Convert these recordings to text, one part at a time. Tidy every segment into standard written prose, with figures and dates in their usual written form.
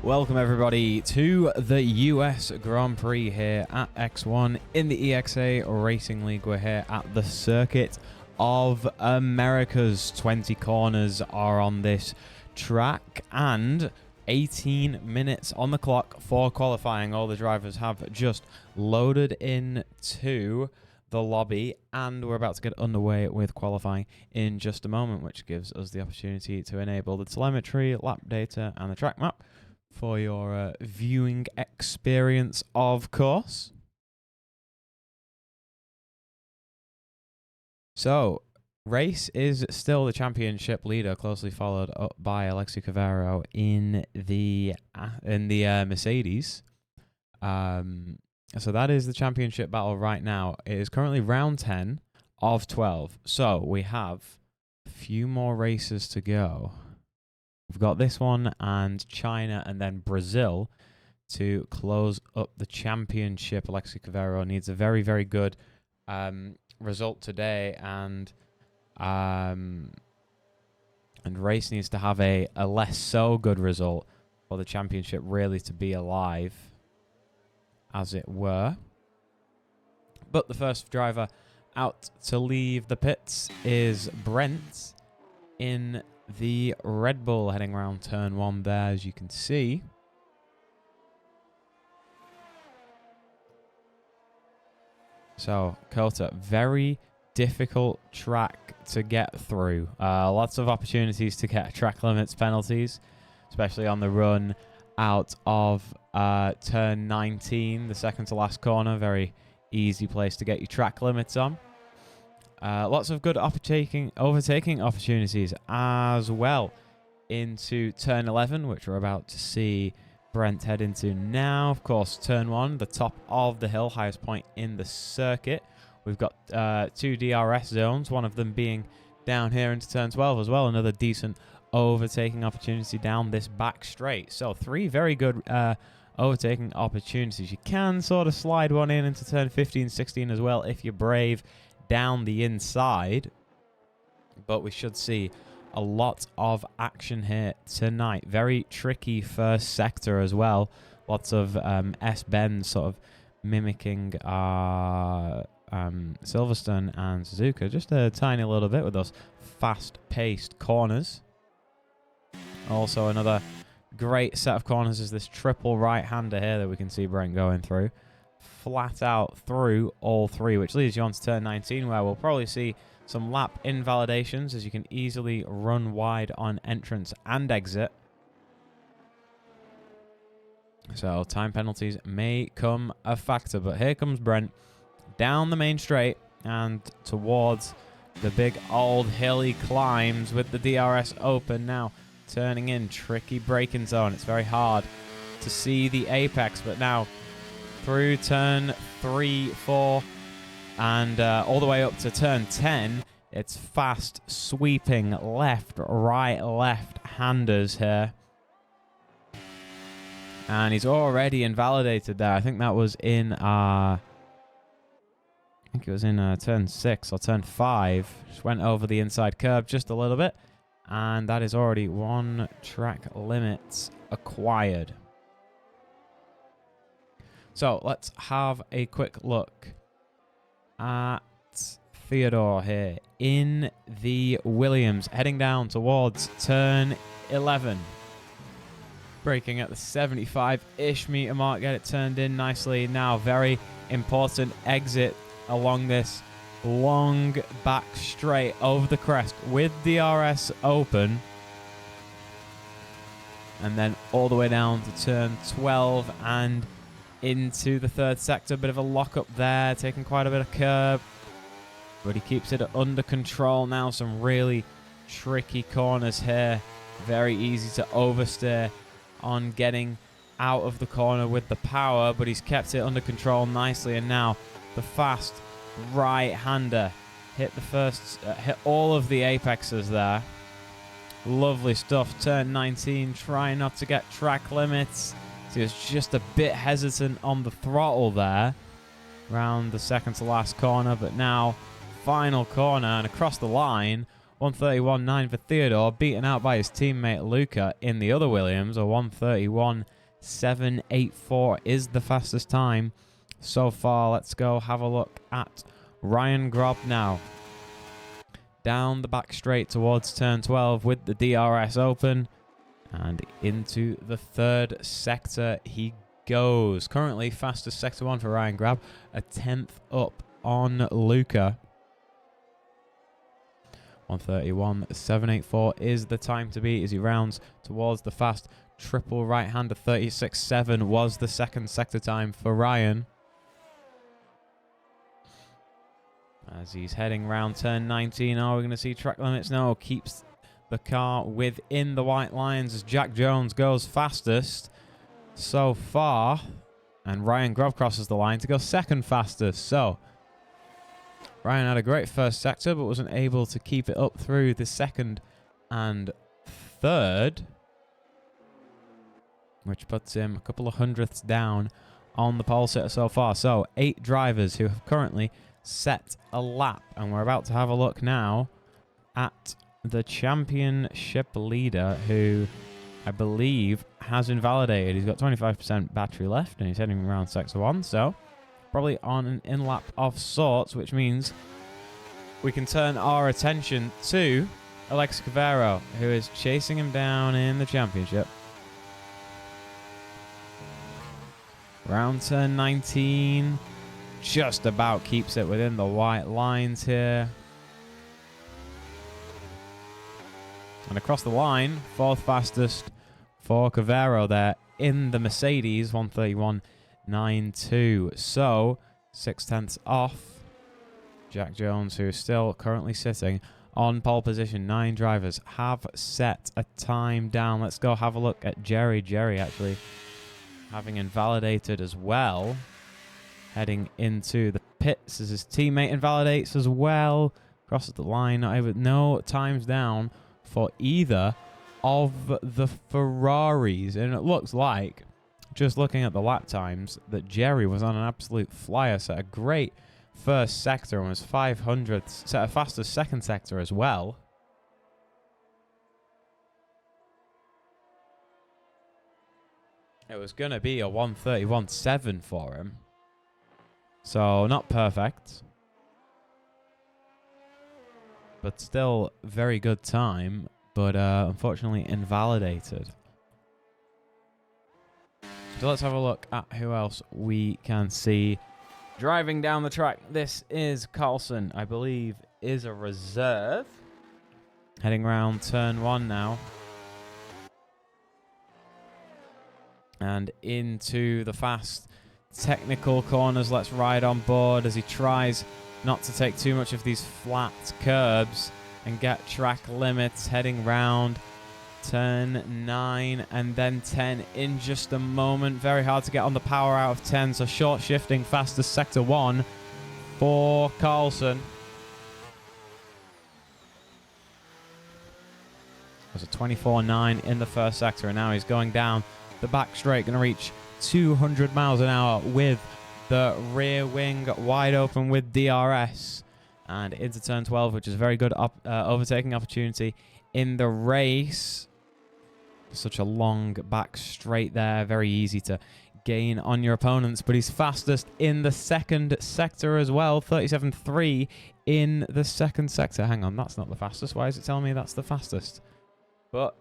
Welcome everybody to the US Grand Prix here at X1 in the EXA Racing League. We're here at the Circuit of Americas. 20 corners are on this track and 18 minutes on the clock for qualifying. All the drivers have just loaded into the lobby and we're about to get underway with qualifying in just a moment, which gives us the opportunity to enable the telemetry, lap data and the track map for your viewing experience, of course. So, Race is still the championship leader, closely followed up by Alexi Cavero in the Mercedes. So that is the championship battle right now. It is currently round 10 of 12. So we have a few more races to go. We've got this one and China and then Brazil to close up the championship. Alexi Cavero needs a very, very good result today, and Race needs to have a less so good result for the championship really to be alive, as it were. But the first driver out to leave the pits is Brent in the Red Bull, heading around turn 1 there, as you can see. So, Kota, very difficult track to get through. Lots of opportunities to get track limits penalties, especially on the run out of turn 19, the second to last corner. Very easy place to get your track limits on. Lots of good overtaking opportunities as well into turn 11, which we're about to see Brent head into now. Of course, turn 1, the top of the hill, highest point in the circuit. We've got 2 DRS zones, one of them being down here into turn 12 as well. Another decent overtaking opportunity down this back straight. So 3 very good overtaking opportunities. You can sort of slide one in into turn 15, 16 as well if you're brave down the inside. But we should see a lot of action here tonight. Very tricky first sector as well. Lots of S-bends sort of mimicking Silverstone and Suzuka. Just a tiny little bit with those fast-paced corners. Also another great set of corners is this triple right-hander here that we can see Brent going through. Flat out through all 3, which leads you on to turn 19, where we'll probably see some lap invalidations, as you can easily run wide on entrance and exit. So time penalties may come a factor, but here comes Brent down the main straight and towards the big old hilly climbs with the DRS open now. Turning in, tricky braking zone. It's very hard to see the apex, but now through turn 3, 4, and all the way up to turn 10, it's fast sweeping left, right, left-handers here. And he's already invalidated there. I think that was in, turn 6 or turn 5. Just went over the inside curb just a little bit. And that is already 1 track limit acquired. So let's have a quick look at Theodore here in the Williams, heading down towards turn 11. Braking at the 75-ish meter mark, get it turned in nicely. Now, very important exit along this long back straight over the crest with DRS open. And then all the way down to turn 12 and into the third sector. Bit of a lock-up there, taking quite a bit of curb. But he keeps it under control now. Some really tricky corners here. Very easy to oversteer on getting out of the corner with the power, but he's kept it under control nicely. And now the fast right-hander hit the first, hit all of the apexes there. Lovely stuff. Turn 19, trying not to get track limits. So he was just a bit hesitant on the throttle there around the second to last corner, but now final corner and across the line 131.9 for Theodore, beaten out by his teammate Luca in the other Williams. A 131.784 is the fastest time so far. Let's go have a look at Ryan Grob now. Down the back straight towards turn 12 with the DRS open. And into the third sector he goes. Currently fastest sector 1 for Ryan Grab. A 10th up on Luca. 131.784 is the time to beat as he rounds towards the fast triple right-hander. 36.7 was the second sector time for Ryan. As he's heading round turn 19, are we going to see track limits? No, keeps the car within the white lines as Jack Jones goes fastest so far. And Ryan Grove crosses the line to go second fastest. So, Ryan had a great first sector, but wasn't able to keep it up through the second and third, which puts him a couple of hundredths down on the pole sitter so far. So, 8 drivers who have currently set a lap, and we're about to have a look now at the championship leader, who I believe has invalidated. He's got 25% battery left, and he's heading around sector 1, so probably on an in-lap of sorts, which means we can turn our attention to Alex Cavero, who is chasing him down in the championship. Round turn 19, just about keeps it within the white lines here. And across the line, 4th fastest for Cavero there in the Mercedes, 131.92. So, 6/10 off Jack Jones, who is still currently sitting on pole position. 9 drivers have set a time down. Let's go have a look at Jerry. Jerry actually having invalidated as well. Heading into the pits as his teammate invalidates as well. Crosses the line. No times down for either of the Ferraris. And it looks like, just looking at the lap times, that Jerry was on an absolute flyer. Set a great first sector and was 500th. Set a fastest second sector as well. It was going to be a 131.7 for him. So, not perfect. But still very good time. But unfortunately invalidated. So let's have a look at who else we can see driving down the track. This is Carlson, I believe, is a reserve. Heading round turn 1 now. And into the fast technical corners. Let's ride on board as he tries not to take too much of these flat curbs and get track limits. Heading round turn 9 and then 10 in just a moment. Very hard to get on the power out of 10, so short shifting fastest sector 1 for Carlson. It was a 24.9 in the first sector, and now he's going down the back straight, going to reach 200 miles an hour with the rear wing wide open with DRS. And into turn 12, which is a very good overtaking opportunity in the race. Such a long back straight there. Very easy to gain on your opponents. But he's fastest in the second sector as well. 37.3 in the second sector. Hang on, that's not the fastest. Why is it telling me that's the fastest? But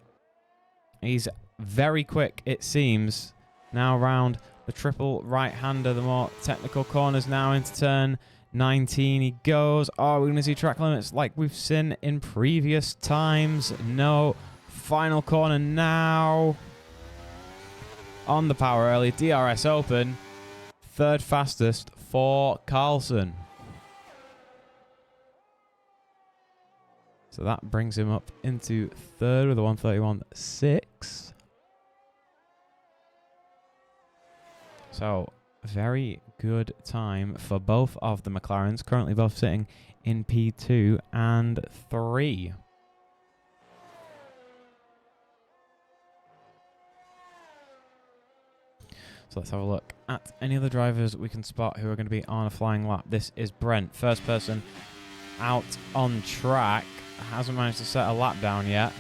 he's very quick, it seems. Now round the triple right-hander, the more technical corners now into turn 19 he goes. Oh, we're going to see track limits like we've seen in previous times. No. Final corner now. On the power early. DRS open. 3rd fastest for Carlson. So that brings him up into 3rd with a 131.6. So, very good time for both of the McLarens. Currently both sitting in P2 and 3. So let's have a look at any other drivers we can spot who are going to be on a flying lap. This is Brent, first person out on track. hasn't managed to set a lap down yet.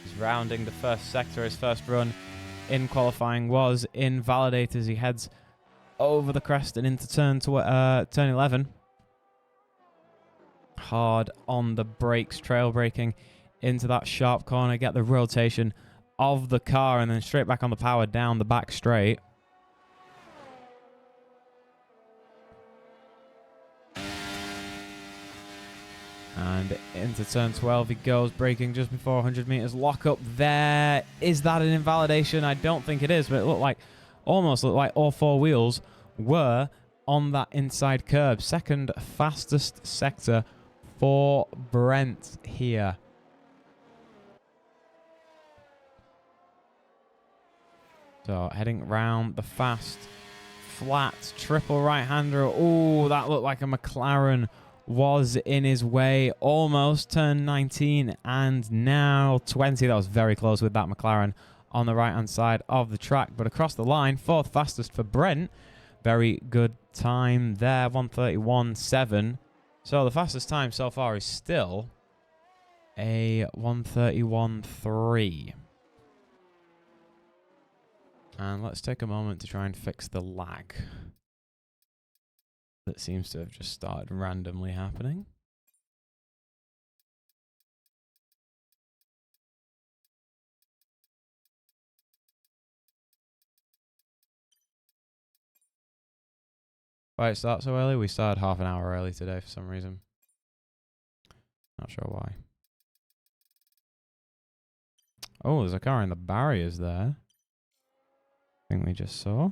He's rounding the first sector. His first run in qualifying was invalidated as he heads over the crest and into turn 11. Hard on the brakes, trail braking into that sharp corner, get the rotation of the car, and then straight back on the power down the back straight. And into turn 12 he goes, braking just before 100 meters. Lock up there. Is that an invalidation? I don't think it is, but it almost looked like all four wheels were on that inside curb. Second fastest sector for Brent here. So heading round the fast, flat, triple right-hander. Oh, that looked like a McLaren was in his way. Almost turn 19 and now 20. That was very close with that McLaren on the right-hand side of the track. But across the line, fourth fastest for Brent. Very good time there, 1:31.7. So the fastest time so far is still a 1:31.3. And let's take a moment to try and fix the lag that seems to have just started randomly happening. Why it starts so early? We started half an hour early today for some reason. Not sure why. Oh, there's a car in the barriers there. I think we just saw.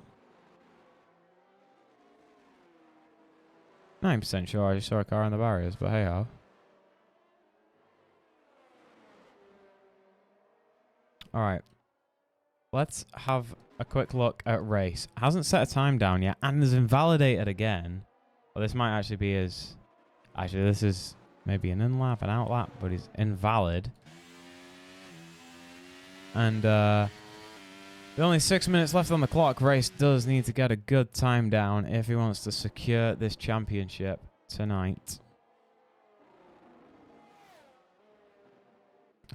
9% sure I just saw a car in the barriers, but hey ho. Alright. Let's have a quick look at race. Hasn't set a time down yet and is invalidated again. Well, this might actually be his... Actually, this is maybe an in-lap, an out-lap, but he's invalid. And with only 6 minutes left on the clock, Race does need to get a good time down if he wants to secure this championship tonight.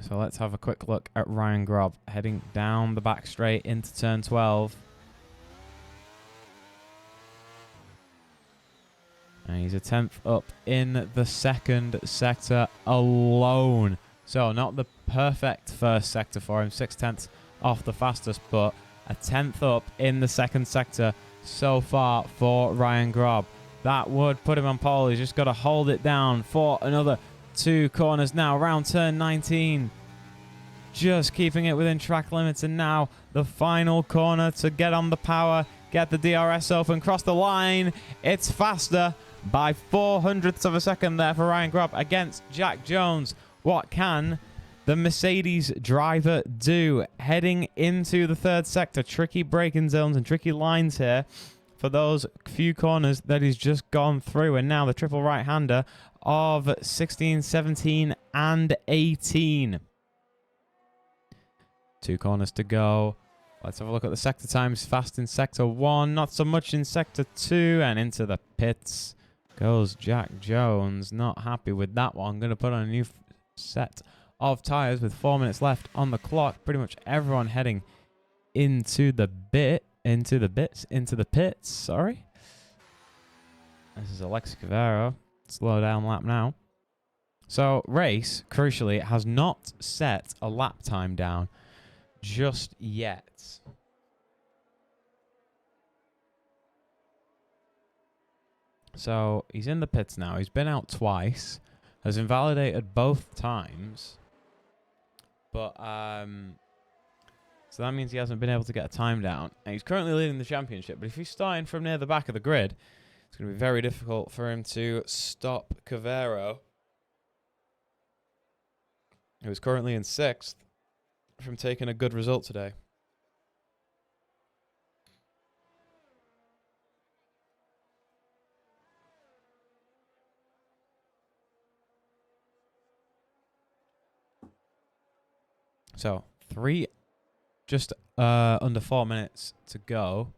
So let's have a quick look at Ryan Grob heading down the back straight into turn 12. And he's a 10th up in the second sector alone. So not the perfect first sector for him, 6/10 off the fastest, but a 10th up in the second sector so far for Ryan Grob. That would put him on pole. He's just got to hold it down for another 2 corners now. Around turn 19. Just keeping it within track limits. And now the final corner to get on the power. Get the DRS open. Cross the line. It's faster by 0.04 of a second there for Ryan Grob against Jack Jones. What can the Mercedes driver do? Heading into the third sector. Tricky braking zones and tricky lines here for those few corners that he's just gone through. And now the triple right-hander of 16, 17, and 18. 2 corners to go. Let's have a look at the sector times. Fast in sector 1, not so much in sector 2, and into the pits goes Jack Jones. Not happy with that one. Going to put on a new set of tyres with 4 minutes left on the clock. Pretty much everyone heading into the pits. Sorry. This is Alexi Cavero. Slow down lap now. So Race, crucially, has not set a lap time down just yet. So he's in the pits now. He's been out twice. Has invalidated both times. But, so that means he hasn't been able to get a time down. And he's currently leading the championship. But if he's starting from near the back of the grid, it's going to be very difficult for him to stop Cavero, who is currently in 6th, from taking a good result today. So, just under 4 minutes to go.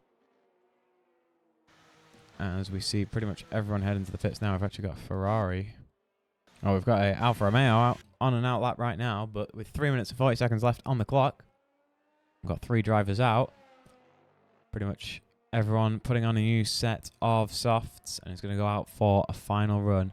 As we see pretty much everyone heading to the pits now. I've actually got a Ferrari Oh, we've got a Alfa Romeo out on an out lap right now, but with 3 minutes and 40 seconds left on the clock, we've got 3 drivers out. Pretty much everyone putting on a new set of softs, and it's going to go out for a final run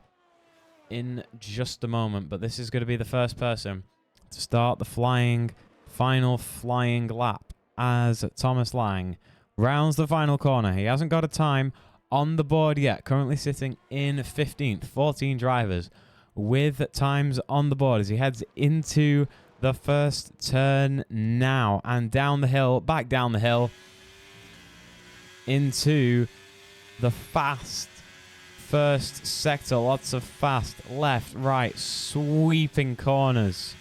in just a moment. But this is going to be the first person to start the final flying lap as Thomas Lang rounds the final corner. He hasn't got a time on the board yet, currently sitting in 15th. 14 drivers with times on the board as he heads into the first turn now and down the hill, back down the hill into the fast first sector. Lots of fast left, right, sweeping corners.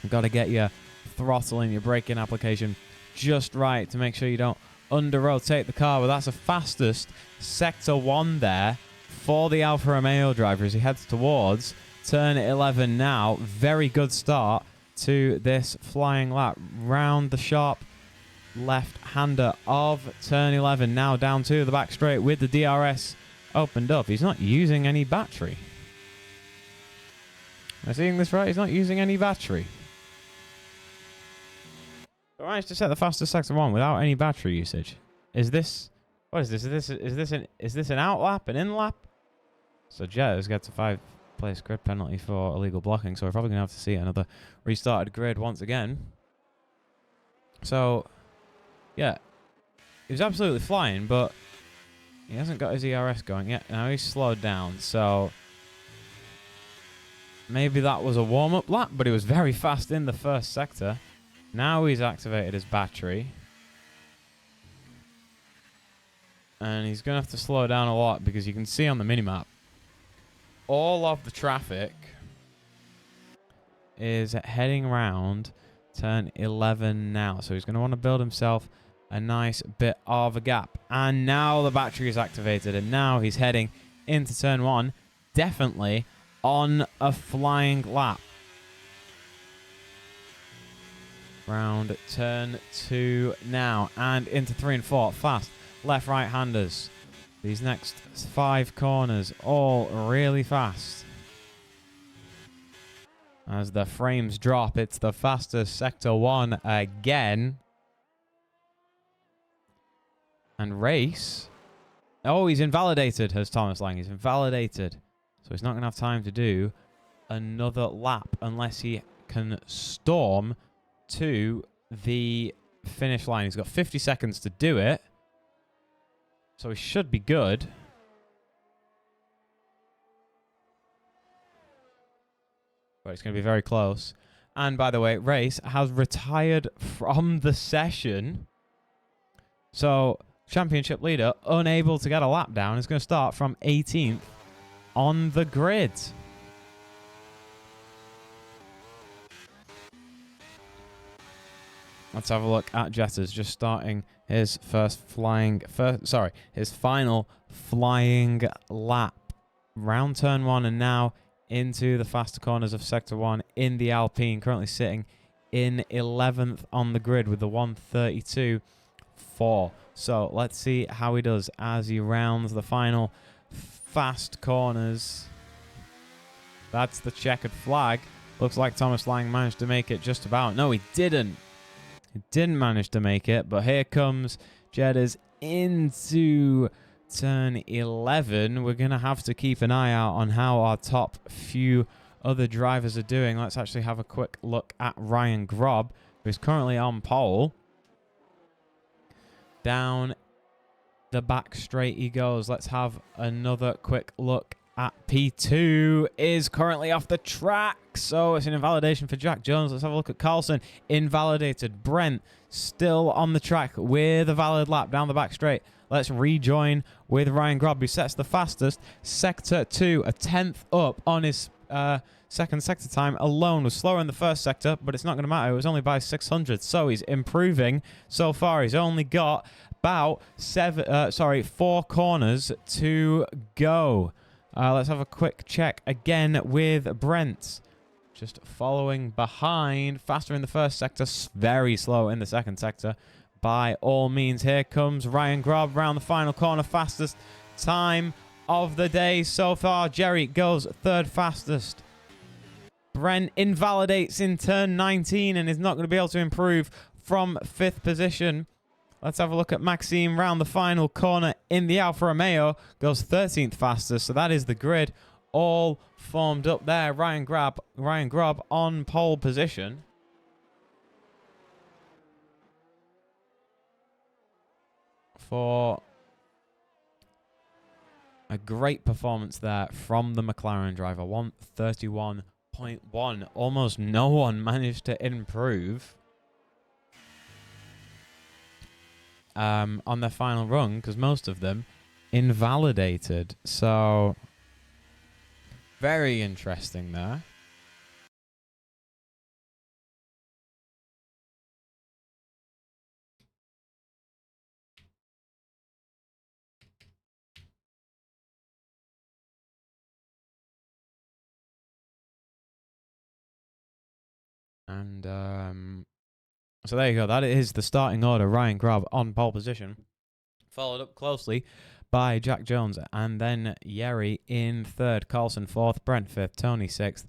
You've got to get your throttle and your braking application just right to make sure you don't under-rotate the car. But that's the fastest sector 1 there for the Alfa Romeo driver as he heads towards turn 11 now. Very good start to this flying lap. Round the sharp left-hander of turn 11. Now down to the back straight with the DRS opened up. He's not using any battery. Am I seeing this right? He's not using any battery. I managed to set the fastest sector 1 without any battery usage. Is this... What is this? Is this an out lap, an in lap? So Jez gets a 5-place grid penalty for illegal blocking. So we're probably going to have to see another restarted grid once again. So, yeah. He was absolutely flying, but he hasn't got his ERS going yet. Now he's slowed down, so maybe that was a warm-up lap, but he was very fast in the first sector. Now he's activated his battery. And he's going to have to slow down a lot because you can see on the minimap all of the traffic is heading around turn 11 now. So he's going to want to build himself a nice bit of a gap. And now the battery is activated. And now he's heading into turn 1. Definitely on a flying lap. Round turn 2 now. And into 3 and 4. Fast. Left, right-handers. These next 5 corners, all really fast. As the frames drop, it's the fastest sector 1 again. And race. Oh, he's invalidated, has Thomas Lang. He's invalidated. So he's not going to have time to do another lap unless he can storm to the finish line. He's got 50 seconds to do it. So he should be good. But it's going to be very close. And by the way, Race has retired from the session. So championship leader, unable to get a lap down, is going to start from 18th on the grid. Let's have a look at Jetters just starting his his final flying lap. Round turn 1 and now into the faster corners of sector 1 in the Alpine. Currently sitting in 11th on the grid with the 132.4. So let's see how he does as he rounds the final fast corners. That's the checkered flag. Looks like Thomas Lang managed to make it just about. No, he didn't. He didn't manage to make it, but here comes Jedders into turn 11. We're going to have to keep an eye out on how our top few other drivers are doing. Let's actually have a quick look at Ryan Grob, who's currently on pole. Down the back straight he goes. Let's have another quick look at P2. Is currently off the track, so it's an invalidation for Jack Jones. Let's have a look at Carlson. Invalidated. Brent still on the track with a valid lap down the back straight. Let's rejoin with Ryan Grob, who sets the fastest. Sector 2, a 10th up on his second sector time alone. Was slower in the first sector, but it's not going to matter. It was only by 600, so he's improving so far. He's only got about 4 corners to go. Let's have a quick check again with Brent. Just following behind. Faster in the first sector. Very slow in the second sector. By all means, here comes Ryan Grob around the final corner. Fastest time of the day so far. Jerry goes third fastest. Brent invalidates in turn 19 and is not going to be able to improve from 5th position. Let's have a look at Maxime round the final corner in the Alfa Romeo. Goes 13th fastest, so that is the grid all formed up there. Ryan Grob on pole position. For a great performance there from the McLaren driver. 131.1. Almost no one managed to improve on their final run because most of them invalidated. So very interesting there. And so there you go. That is the starting order. Ryan Grob on pole position. Followed up closely by Jack Jones. And then Yeri in 3rd. Carlson 4th. Brent 5th. Tony 6th.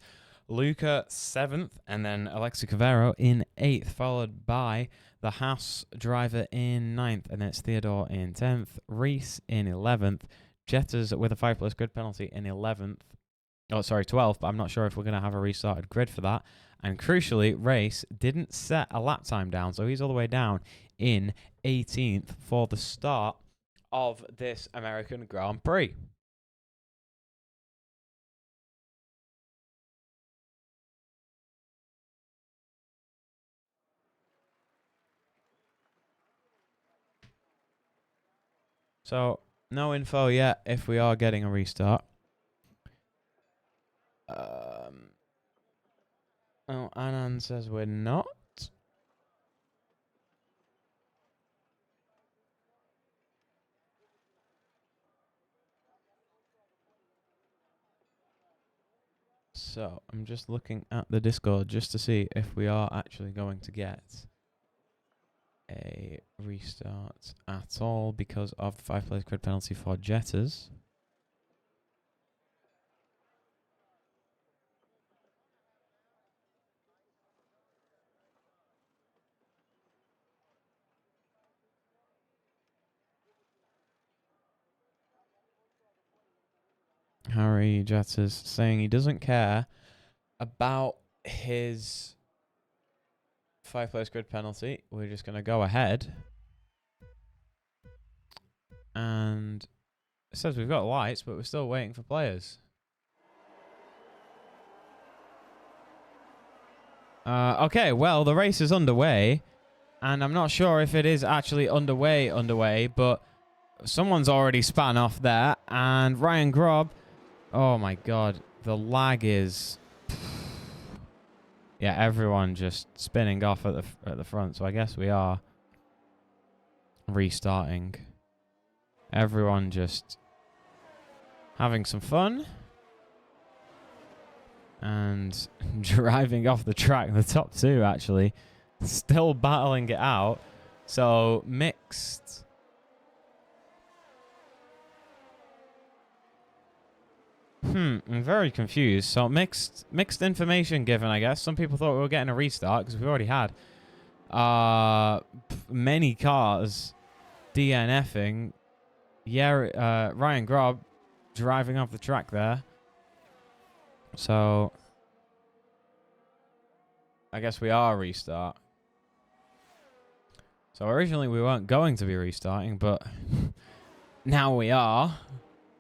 Luca 7th. And then Alexi Cavero in 8th. Followed by the Haas driver in 9th. And then it's Theodore in 10th. Reese in 11th. Jetters with a 5+ grid penalty in 11th. Oh, sorry, 12th. But I'm not sure if we're going to have a restarted grid for that. And crucially, Race didn't set a lap time down, so he's all the way down in 18th for the start of this American Grand Prix. So, no info yet if we are getting a restart. Oh, Anand says we're not. So, I'm just looking at the Discord just to see if we are actually going to get a restart at all because of the 5+ grid penalty for Jetters. Harry Jetters saying he doesn't care about his 5+ grid penalty. We're just going to go ahead. And it says we've got lights, but we're still waiting for players. Okay, well, the race is underway. And I'm not sure if it is actually underway, but someone's already span off there. And Ryan Grob, oh my god, the lag is... Yeah, everyone just spinning off at the front. So I guess we are restarting. Everyone just having some fun. And driving off the track. The top two, actually, still battling it out. So, mixed. I'm very confused. So, mixed information given, I guess. Some people thought we were getting a restart because we already had many cars DNFing. Yeah, Ryan Grob driving off the track there. So, I guess we are restart. So, originally we weren't going to be restarting, but now we are.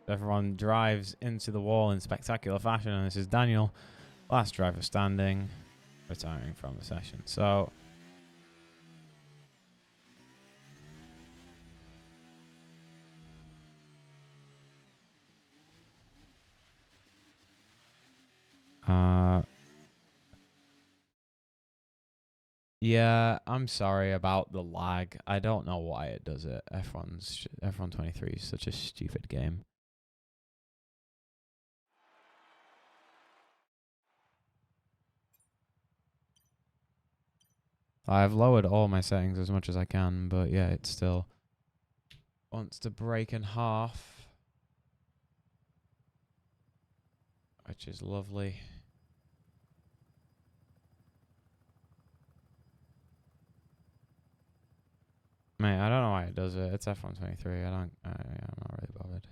Everyone drives into the wall in spectacular fashion, and this is Daniel, last driver standing, retiring from the session. So, yeah, I'm sorry about the lag. I don't know why it does it. F1 23 is such a stupid game. I've lowered all my settings as much as I can, but yeah, it still wants to break in half. which is lovely. Mate, I don't know why it does it. It's F123. I'm not really bothered.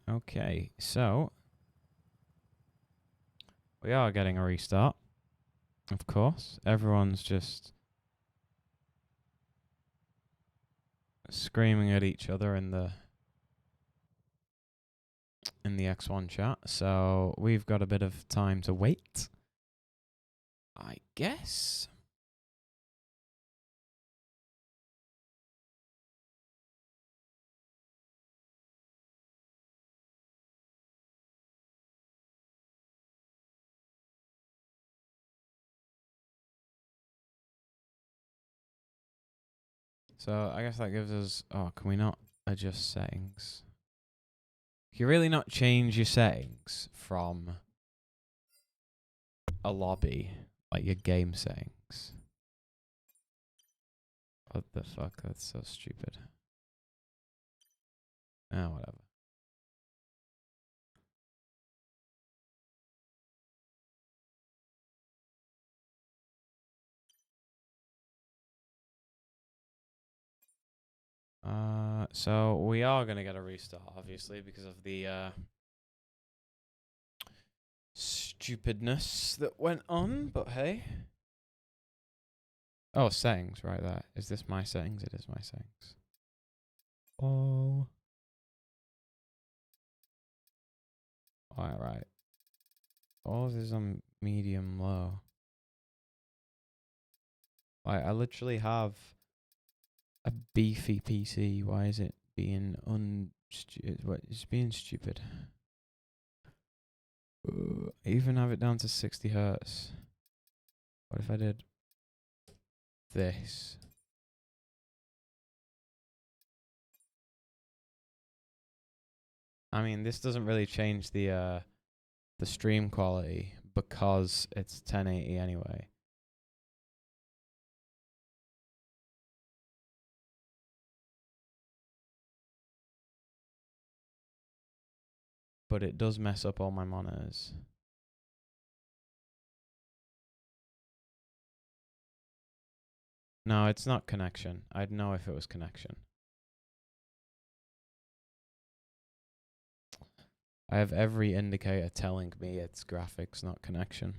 Okay, so we are getting a restart. Of course, everyone's just screaming at each other in the X1 chat. So we've got a bit of time to wait, I guess. So I guess that gives us... Oh, can we not adjust settings? Can you really not change your settings from a lobby, like your game settings? What the fuck? That's so stupid. Ah, whatever. So we are gonna get a restart, obviously, because of the stupidness that went on. But hey. Oh, settings, right there. Is this my settings? It is my settings. Oh. Alright. All of this is on medium low. I literally have a beefy PC. Why is it being it's being stupid? I even have it down to 60 hertz. What if I did this? I mean, this doesn't really change the stream quality because it's 1080 anyway. But it does mess up all my monitors. No, it's not connection. I'd know if it was connection. I have every indicator telling me it's graphics, not connection.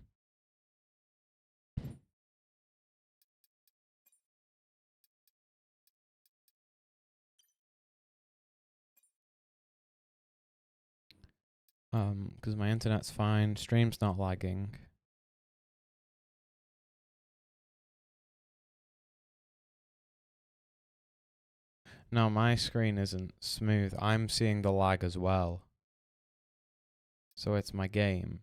Because my internet's fine, stream's not lagging. No, my screen isn't smooth. I'm seeing the lag as well. So it's my game.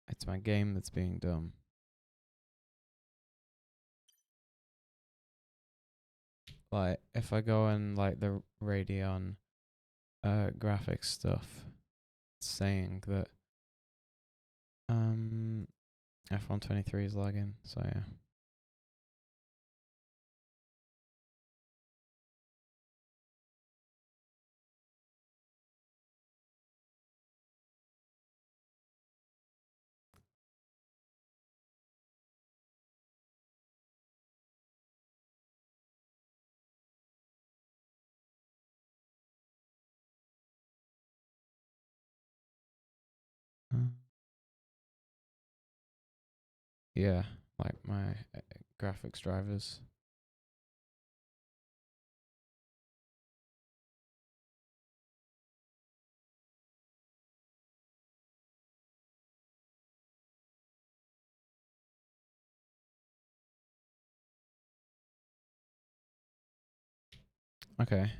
It's my game that's being dumb. Like, if I go in, like, the Radeon graphics stuff, it's saying that F123 is lagging, so yeah. Yeah, like my graphics drivers. Okay.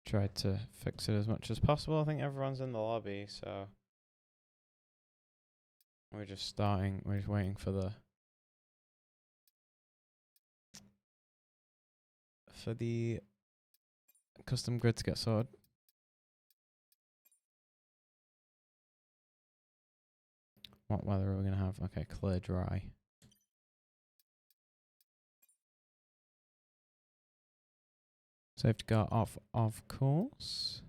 Tried to fix it as much as possible. I think everyone's in the lobby, so We're just starting. We're just waiting for the custom grid to get sorted. What weather are we gonna have? Okay, clear, dry. Safety car off, of course.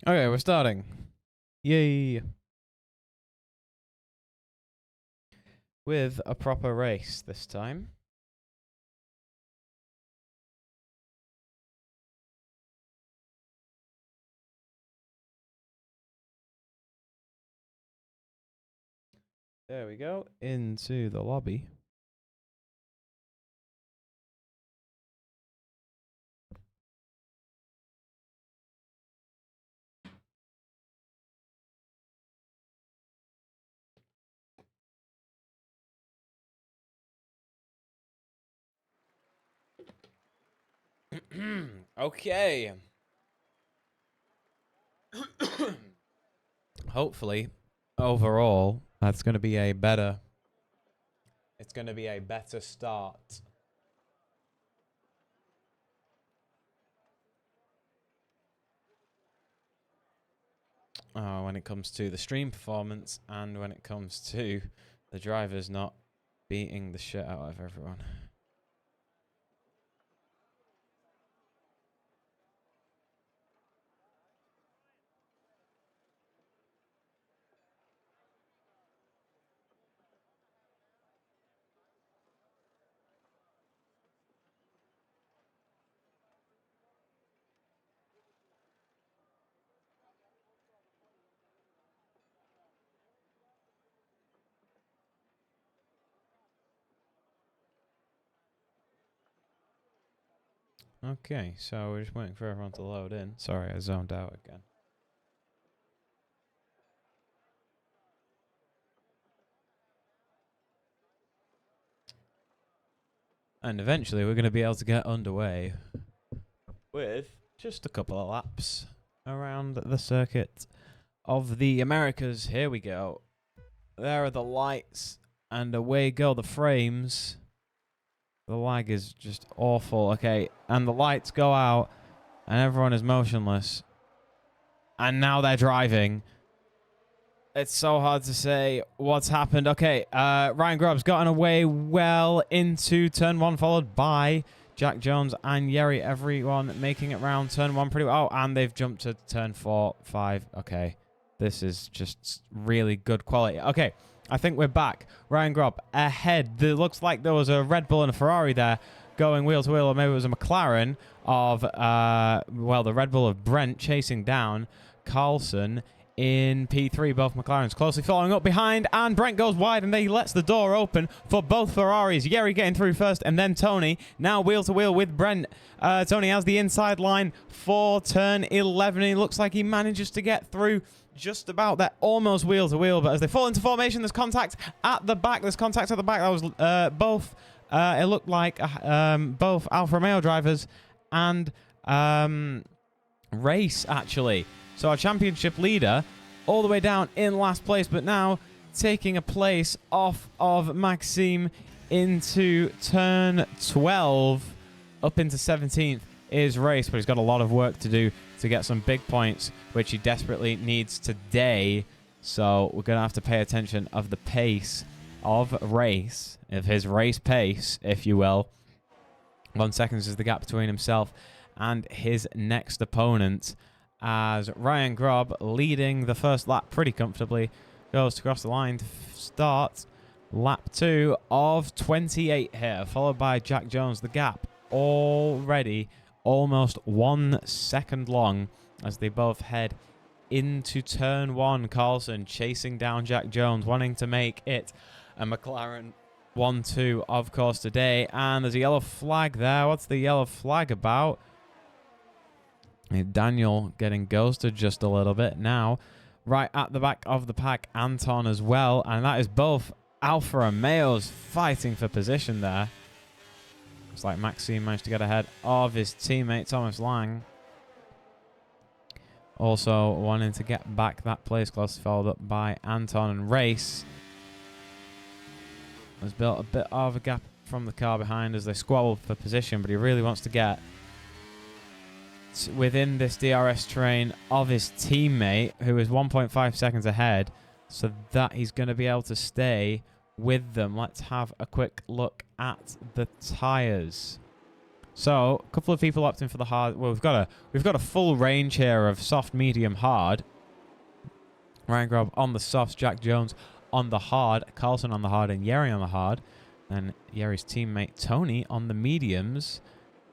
Okay, we're starting. Yay! With a proper race this time. There we go. Into the lobby. Okay. Hopefully, overall, that's going to be a better. It's going to be a better start. When it comes to the stream performance and when it comes to the drivers not beating the shit out of everyone. Okay, so we're just waiting for everyone to load in. Sorry, I zoned out again. And eventually we're going to be able to get underway with just a couple of laps around the circuit of the Americas. Here we go. There are the lights, and away go the frames. The lag is just awful. Okay, and the lights go out, and everyone is motionless. And now they're driving. It's so hard to say what's happened. Okay, Ryan Grubb's gotten away well into turn 1, followed by Jack Jones and Yeri. Everyone making it round turn 1 pretty well. Oh, and they've jumped to turn 4, 5. Okay, this is just really good quality. Okay, I think we're back. Ryan Grubb ahead. It looks like there was a Red Bull and a Ferrari there going wheel to wheel, or maybe it was a McLaren of, well, the Red Bull of Brent chasing down Carlson in P3. Both McLarens closely following up behind, and Brent goes wide, and they lets the door open for both Ferraris. Yeri getting through first, and then Tony now wheel to wheel with Brent. Tony has the inside line for turn 11. He looks like he manages to get through just about there, almost wheel to wheel, but as they fall into formation, there's contact at the back. There's contact at the back. That was both, it looked like both Alfa Romeo drivers and Race, actually. So our championship leader all the way down in last place, but now taking a place off of Maxime into turn 12, up into 17th is Race, but he's got a lot of work to do to get some big points, which he desperately needs today. So we're going to have to pay attention of the pace of Race, of his race pace, if you will. 1 second is the gap between himself and his next opponent, as Ryan Grubb, leading the first lap pretty comfortably, goes to cross the line to start lap 2 of 28 here, followed by Jack Jones. The gap already almost 1 second long as they both head into turn 1. Carlson chasing down Jack Jones, wanting to make it a McLaren 1-2, of course, today. And there's a yellow flag there. What's the yellow flag about? Daniel getting ghosted just a little bit now. Right at the back of the pack, Anton as well. And that is both Alfa Romeos fighting for position there. Looks like Maxime managed to get ahead of his teammate, Thomas Lang. Also wanting to get back that place close, followed up by Anton and Race. Has built a bit of a gap from the car behind as they squabble for position, but he really wants to get within this DRS train of his teammate, who is 1.5 seconds ahead, so that he's going to be able to stay with them. Let's have a quick look at the tyres. So, a couple of people opting for the hard. Well, we've got a full range here of soft, medium, hard. Ryan Grob on the softs, Jack Jones on the hard, Carlson on the hard, and Yeri on the hard. And Yeri's teammate Tony on the mediums.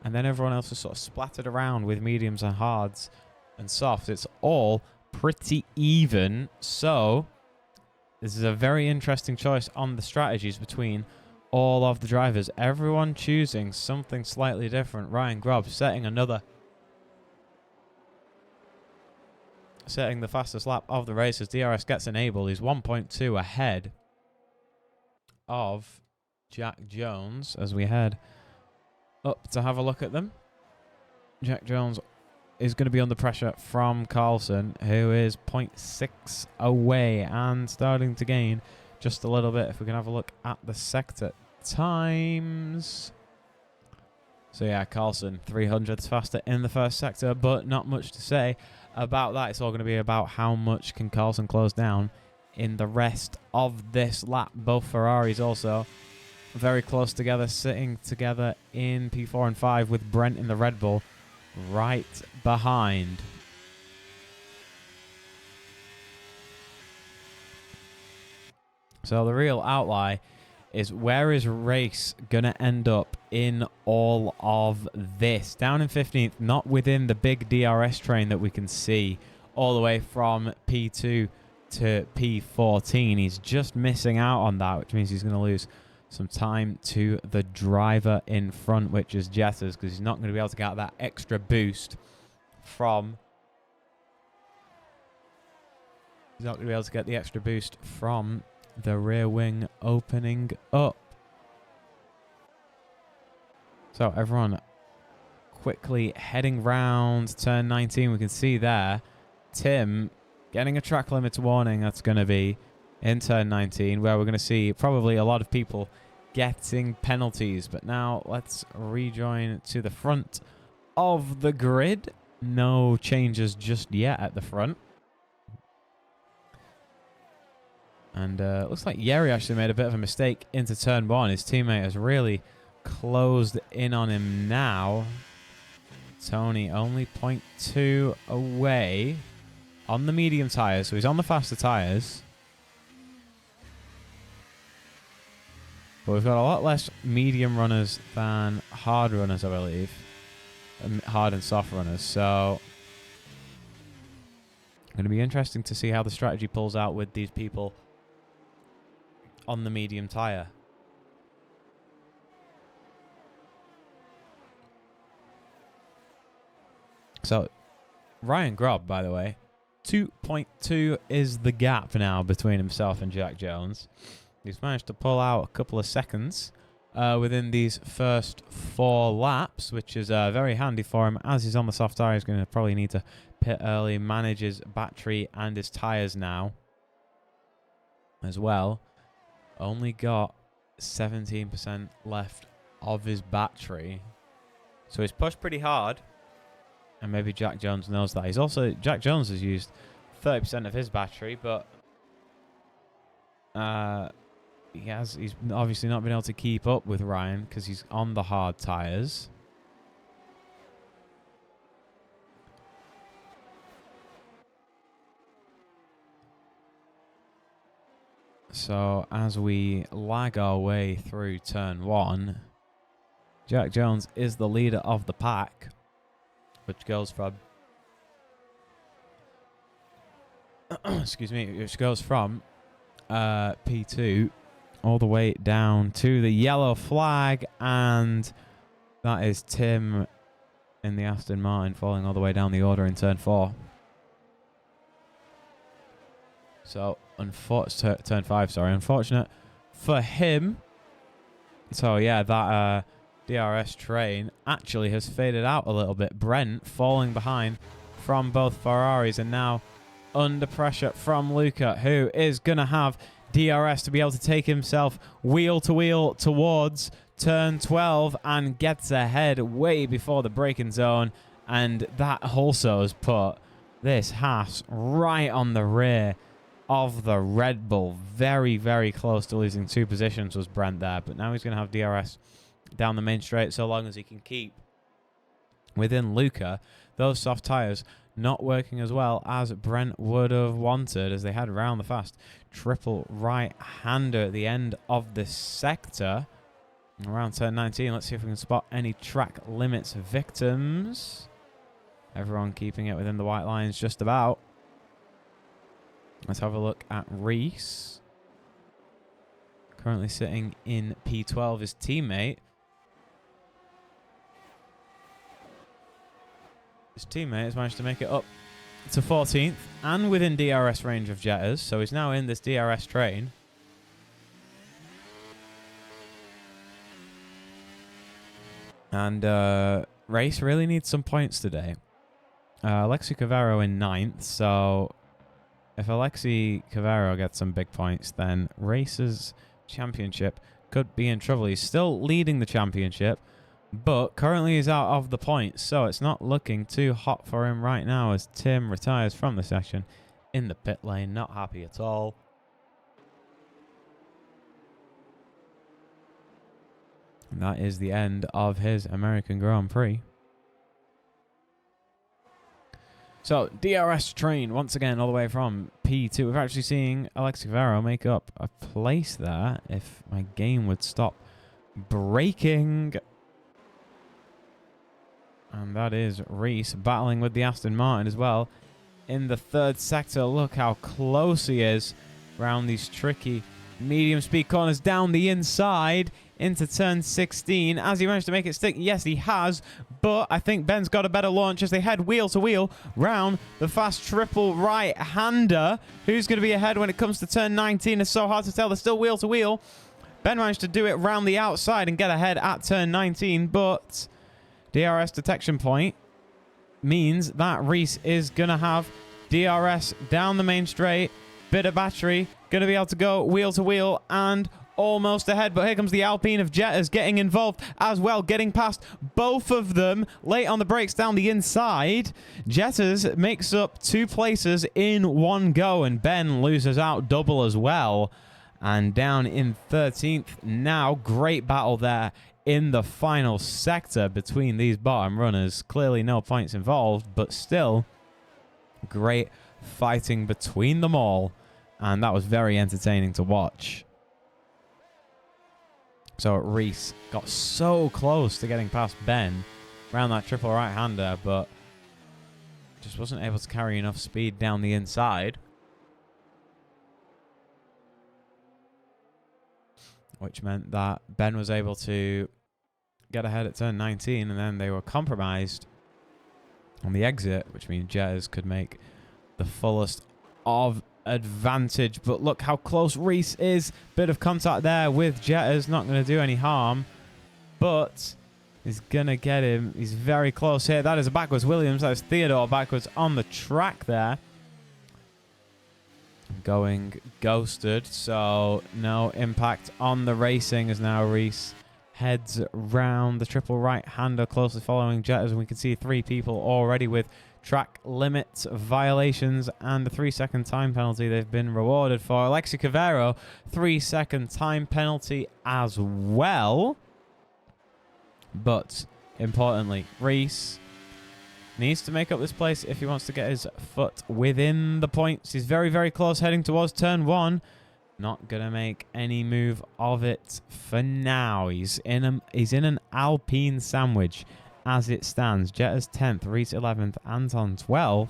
And then everyone else is sort of splattered around with mediums and hards and softs. It's all pretty even. So, this is a very interesting choice on the strategies between all of the drivers. Everyone choosing something slightly different. Ryan Grob setting the fastest lap of the race as DRS gets enabled. He's 1.2 ahead of Jack Jones as we head up to have a look at them. Jack Jones is going to be under pressure from Carlson, who is 0.6 away and starting to gain just a little bit. If we can have a look at the sector times. So yeah, Carlson 300ths faster in the first sector, but not much to say about that. It's all going to be about how much can Carlson close down in the rest of this lap. Both Ferraris also very close together, sitting together in P4 and 5 with Brent in the Red Bull right behind. So the real outlier is, where is Race going to end up in all of this? Down in 15th, not within the big DRS train that we can see all the way from P2 to P14. He's just missing out on that, which means he's going to lose some time to the driver in front, which is Jetters, because he's not going to be able to get that extra boost from... He's not going to be able to get the extra boost from the rear wing opening up. So everyone quickly heading round turn 19. We can see there Tim getting a track limits warning. That's going to be in turn 19, where we're going to see probably a lot of people getting penalties. But now let's rejoin to the front of the grid. No changes just yet at the front. And looks like Yeri actually made a bit of a mistake into turn 1. His teammate has really closed in on him now. Tony only 0.2 away on the medium tyres, so he's on the faster tyres. But we've got a lot less medium runners than hard runners, I believe. Hard and soft runners. So going to be interesting to see how the strategy pulls out with these people on the medium tyre. So Ryan Grob, by the way, 2.2 is the gap now between himself and Jack Jones. He's managed to pull out a couple of seconds within these first 4 laps, which is very handy for him. As he's on the soft tyre, he's going to probably need to pit early, manage his battery and his tyres now as well. Only got 17% left of his battery. So he's pushed pretty hard. And maybe Jack Jones knows that. Jack Jones has used 30% of his battery, but he's obviously not been able to keep up with Ryan because he's on the hard tyres. So as we lag our way through turn 1, Jack Jones is the leader of the pack, which goes from excuse me, which goes from P2 all the way down to the yellow flag, and that is Tim in the Aston Martin falling all the way down the order in turn 4. So, turn 5, sorry. Unfortunate for him. So, yeah, that DRS train actually has faded out a little bit. Brent falling behind from both Ferraris, and now under pressure from Luca, who is going to have DRS to be able to take himself wheel to wheel towards turn 12 and gets ahead way before the braking zone. And that also has put this Haas right on the rear of the Red Bull. Very, very close to losing 2 positions was Brent there. But now he's going to have DRS down the main straight so long as he can keep within Luca. Those soft tyres not working as well as Brent would have wanted as they had around the fast triple right-hander at the end of the sector. Around turn 19, let's see if we can spot any track limits victims. Everyone keeping it within the white lines just about. Let's have a look at Reese. Currently sitting in P12, his teammate. His teammate has managed to make it up to 14th and within DRS range of Jetters, so he's now in this DRS train. And Race really needs some points today. Alexi Cavero in 9th, so if Alexi Cavero gets some big points, then Race's championship could be in trouble. He's still leading the championship, but currently he's out of the points, so it's not looking too hot for him right now as Tim retires from the session in the pit lane. Not happy at all. And that is the end of his American Grand Prix. So, DRS train, once again, all the way from P2. We're actually seeing Alexi Cavero make up a place there if my game would stop breaking. And that is Reese battling with the Aston Martin as well. In the 3rd sector, look how close he is around these tricky medium speed corners down the inside into turn 16. Has he managed to make it stick? Yes, he has. But I think Ben's got a better launch as they head wheel to wheel round the fast triple right-hander. Who's going to be ahead when it comes to turn 19? It's so hard to tell. They're still wheel to wheel. Ben managed to do it round the outside and get ahead at turn 19, but DRS detection point means that Reese is going to have DRS down the main straight. Bit of battery. Going to be able to go wheel to wheel and almost ahead. But here comes the Alpine of Jetters getting involved as well. Getting past both of them. Late on the brakes down the inside. Jetters makes up 2 places in one go. And Ben loses out double as well. And down in 13th now. Great battle there in the final sector between these bottom runners. Clearly no points involved, but still great fighting between them all. And that was very entertaining to watch. So Reese got so close to getting past Ben around that triple right-hander, but just wasn't able to carry enough speed down the inside. Which meant that Ben was able to get ahead at turn 19, and then they were compromised on the exit, which means Jetters could make the fullest of advantage. But look how close Reese is. Bit of contact there with Jetters. Not going to do any harm, but he's going to get him. He's very close here. That is a backwards Williams. That is Theodore backwards on the track there. Going ghosted, so no impact on the racing as now Reese heads round the triple right-hander, closely following Jetters. And we can see 3 people already with track limits violations and a 3-second time penalty they've been rewarded for. Alexi Cavero, 3-second time penalty as well. But importantly, Reese needs to make up this place if he wants to get his foot within the points. He's very, very close heading towards turn 1. Not going to make any move of it for now. He's in an Alpine sandwich as it stands. Jetters 10th, Reese 11th, Anton 12th.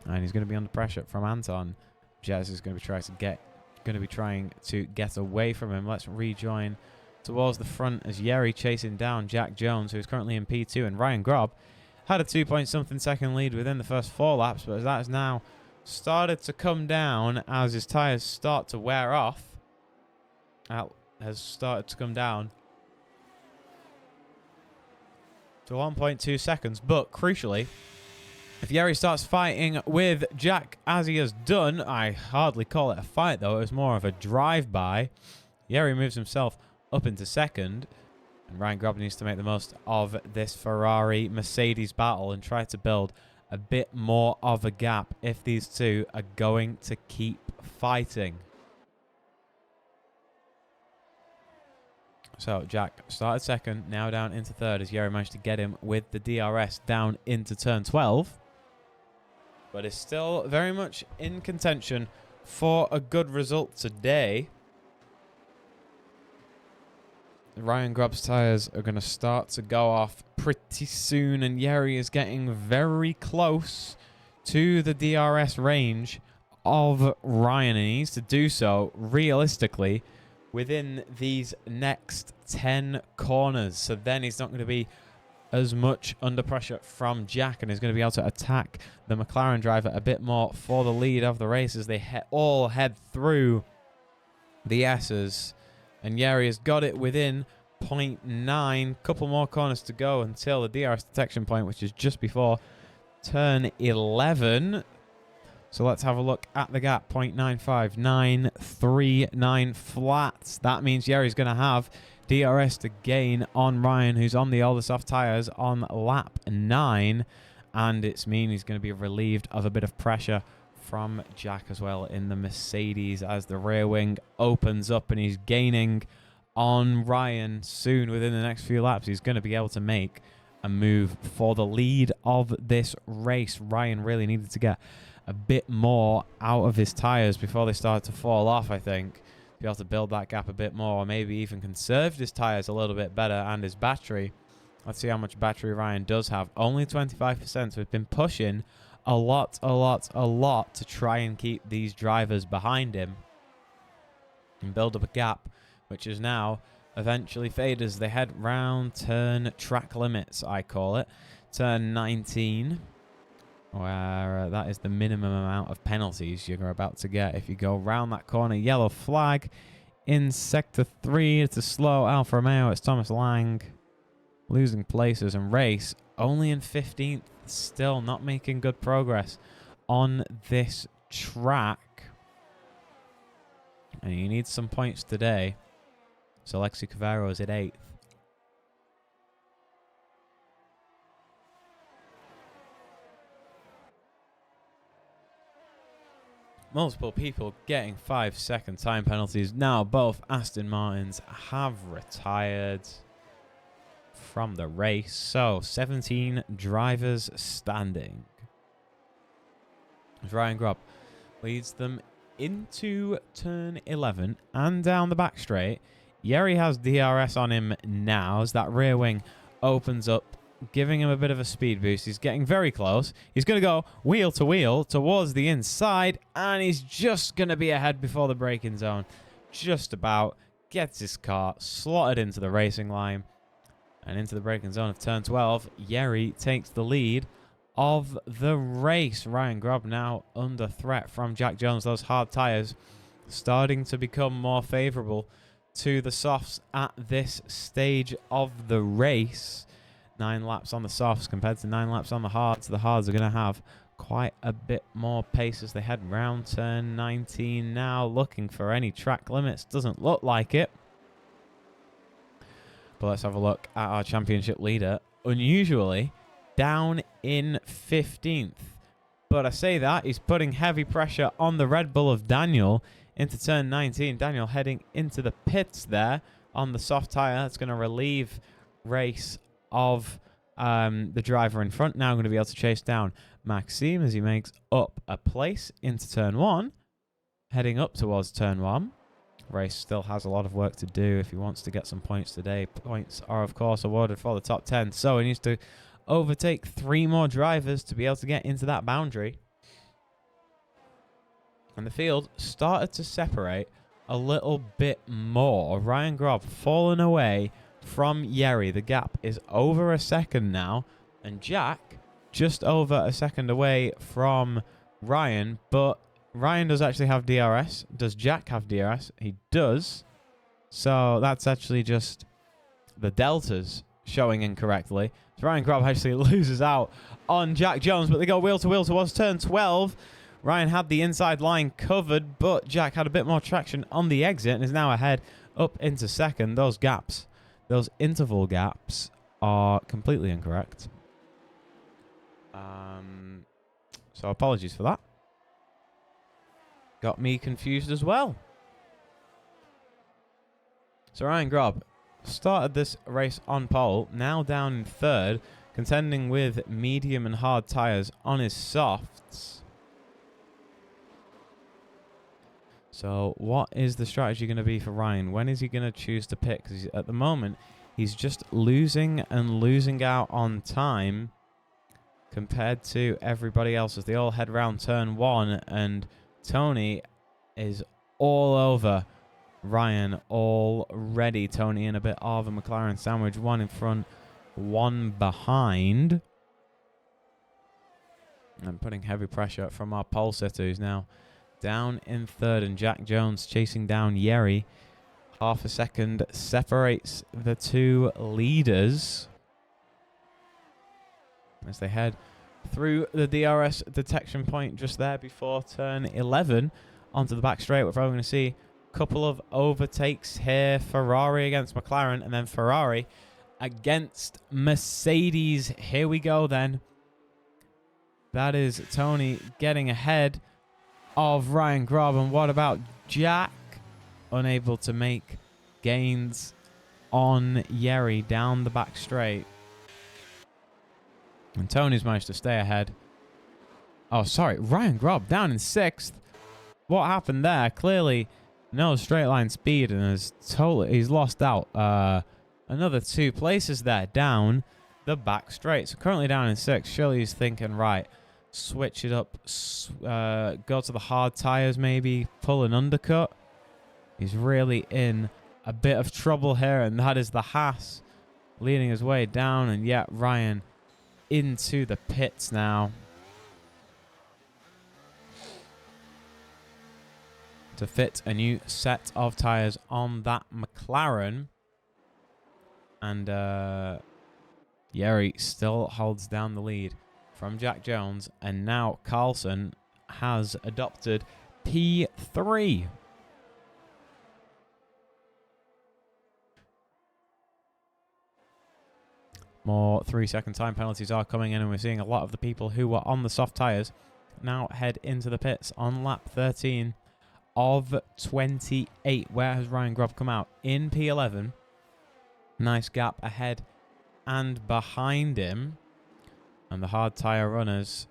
And he's going to be under pressure from Anton. Jetters is going to be trying to get going to be trying to get away from him. Let's rejoin towards the front as Yeri chasing down Jack Jones, who's currently in P2, and Ryan Grob had a 2-point-something second lead within the first 4 laps, but that has now started to come down as his tyres start to wear off. That has started to come down to 1.2 seconds, but crucially, if Yeri starts fighting with Jack as he has done, I hardly call it a fight though, it was more of a drive-by. Yeri moves himself up into second, and Ryan Grob needs to make the most of this Ferrari-Mercedes battle and try to build a bit more of a gap if these two are going to keep fighting. So Jack started second, now down into third as Yeri managed to get him with the DRS down into turn 12. But is still very much in contention for a good result today. Ryan Grob's tyres are going to start to go off pretty soon, and Yeri is getting very close to the DRS range of Ryan, and he needs to do so realistically within these next 10 corners. So then he's not going to be as much under pressure from Jack, and he's going to be able to attack the McLaren driver a bit more for the lead of the race as they all head through the S's. And Yeri has got it within 0.9. Couple more corners to go until the DRS detection point, which is just before turn 11. So let's have a look at the gap. 0.95, 939 flats. That means Yeri's going to have DRS to gain on Ryan, who's on the older soft tyres on lap 9. And it's mean he's going to be relieved of a bit of pressure from Jack as well in the Mercedes as the rear wing opens up, and he's gaining on Ryan soon. Within the next few laps, he's going to be able to make a move for the lead of this race. Ryan really needed to get a bit more out of his tyres before they started to fall off, I think, to be able to build that gap a bit more, or maybe even conserved his tyres a little bit better and his battery. Let's see how much battery Ryan does have. Only 25%, so he's been pushing a lot to try and keep these drivers behind him and build up a gap, which is now eventually fade as they head round turn track limits, I call it. Turn 19, where that is the minimum amount of penalties you're about to get if you go round that corner. Yellow flag in sector 3. It's a slow Alfa Romeo. It's Thomas Lang losing places, and Race only in 15th. Still not making good progress on this track. And he needs some points today. So Alexi Cavero is at 8th. Multiple people getting 5-second time penalties. Now both Aston Martins have retired from the race. So 17 drivers standing. As Ryan Grob leads them into turn 11 and down the back straight. Yeri has DRS on him now as that rear wing opens up, giving him a bit of a speed boost. He's getting very close. He's going to go wheel to wheel towards the inside, and he's just going to be ahead before the braking zone. Just about gets his car slotted into the racing line and into the braking zone of turn 12. Yeri takes the lead of the race. Ryan Grob now under threat from Jack Jones. Those hard tyres starting to become more favourable to the softs at this stage of the race. 9 laps on the softs compared to 9 laps on the hards. The hards are going to have quite a bit more pace as they head round turn 19 now, looking for any track limits. Doesn't look like it. But let's have a look at our championship leader. Unusually, down in 15th. But I say that, he's putting heavy pressure on the Red Bull of Daniel into turn 19. Daniel heading into the pits there on the soft tyre. That's going to relieve Race of the driver in front. Now going to be able to chase down Maxime as he makes up a place into turn 1. Heading up towards turn 1. Race still has a lot of work to do if he wants to get some points today. Points are, of course, awarded for the top 10. So he needs to overtake 3 more drivers to be able to get into that boundary. And the field started to separate a little bit more. Ryan Grob falling away from Yeri. The gap is over a second now. And Jack just over a second away from Ryan. But Ryan does actually have DRS. Does Jack have DRS? He does. So that's actually just the deltas showing incorrectly. So Ryan Grob actually loses out on Jack Jones. But they go wheel to wheel towards turn 12. Ryan had the inside line covered, but Jack had a bit more traction on the exit and is now ahead up into second. Those gaps, those interval gaps, are completely incorrect. So apologies for that. Got me confused as well. So Ryan Grob started this race on pole, now down in third, contending with medium and hard tyres on his softs. So what is the strategy going to be for Ryan? When is he going to choose to pick? Because at the moment, he's just losing and losing out on time compared to everybody else as they all head round turn 1. And Tony is all over Ryan already. Tony in a bit of a McLaren sandwich. 1 in front, 1 behind. And putting heavy pressure from our pole sitter who's now down in third, and Jack Jones chasing down Yeri. Half a second separates the two leaders as they head through the DRS detection point just there before turn 11 onto the back straight. We're probably going to see a couple of overtakes here. Ferrari against McLaren, and then Ferrari against Mercedes. Here we go then. That is Tony getting ahead of Ryan Grob. And what about Jack? Unable to make gains on Yeri down the back straight. And Tony's managed to stay ahead. Oh, sorry. Ryan Grob down in 6th. What happened there? Clearly no straight line speed, and he's lost out another 2 places there down the back straight. So currently down in 6th. Surely he's thinking, right, switch it up, go to the hard tyres maybe, pull an undercut. He's really in a bit of trouble here, and that is the Haas leading his way down. And yet Ryan into the pits now to fit a new set of tyres on that McLaren. And Yeri still holds down the lead from Jack Jones, and now Carlson has adopted P3. More 3-second time penalties are coming in, and we're seeing a lot of the people who were on the soft tyres now head into the pits on lap 13 of 28. Where has Ryan Grob come out? In P11. Nice gap ahead and behind him. And the hard tyre runners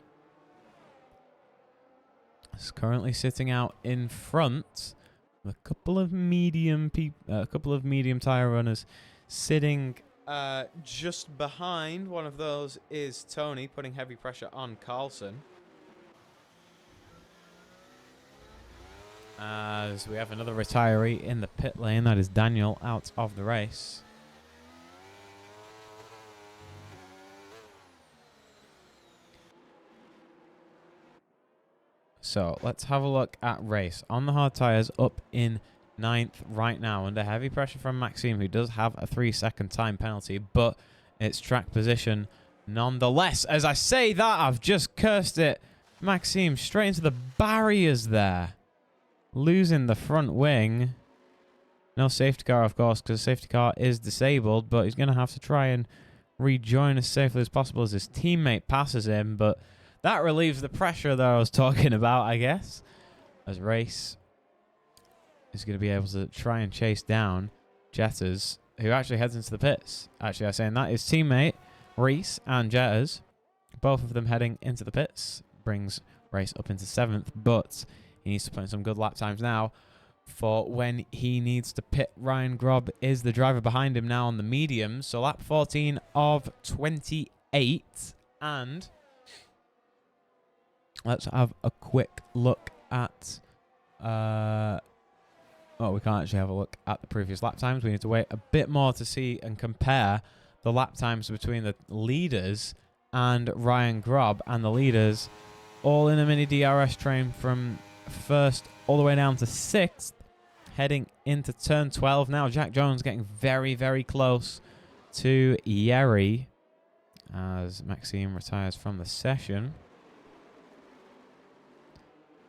is currently sitting out in front. A couple of medium tyre runners sitting just behind. One of those is Tony, putting heavy pressure on Carlson. As we have another retiree in the pit lane, that is Daniel out of the race. So let's have a look at race. On the hard tyres, up in 9th right now, under heavy pressure from Maxime, who does have a 3-second time penalty, but it's track position nonetheless. As I say that, I've just cursed it. Maxime straight into the barriers there, losing the front wing. No safety car, of course, because the safety car is disabled, but he's going to have to try and rejoin as safely as possible as his teammate passes him. But that relieves the pressure that I was talking about, I guess, as Race is going to be able to try and chase down Jetters, who actually heads into the pits. Actually, I'm saying that his teammate, Reese and Jetters, both of them heading into the pits, brings Race up into 7th, but he needs to put in some good lap times now for when he needs to pit. Ryan Grob is the driver behind him now on the mediums. So lap 14 of 28. And let's have a quick look at we can't actually have a look at the previous lap times. We need to wait a bit more to see and compare the lap times between the leaders and Ryan Grob, and the leaders all in a mini DRS train from first all the way down to 6th, heading into turn 12 now. Jack Jones getting very, very close to Yeri as Maxime retires from the session.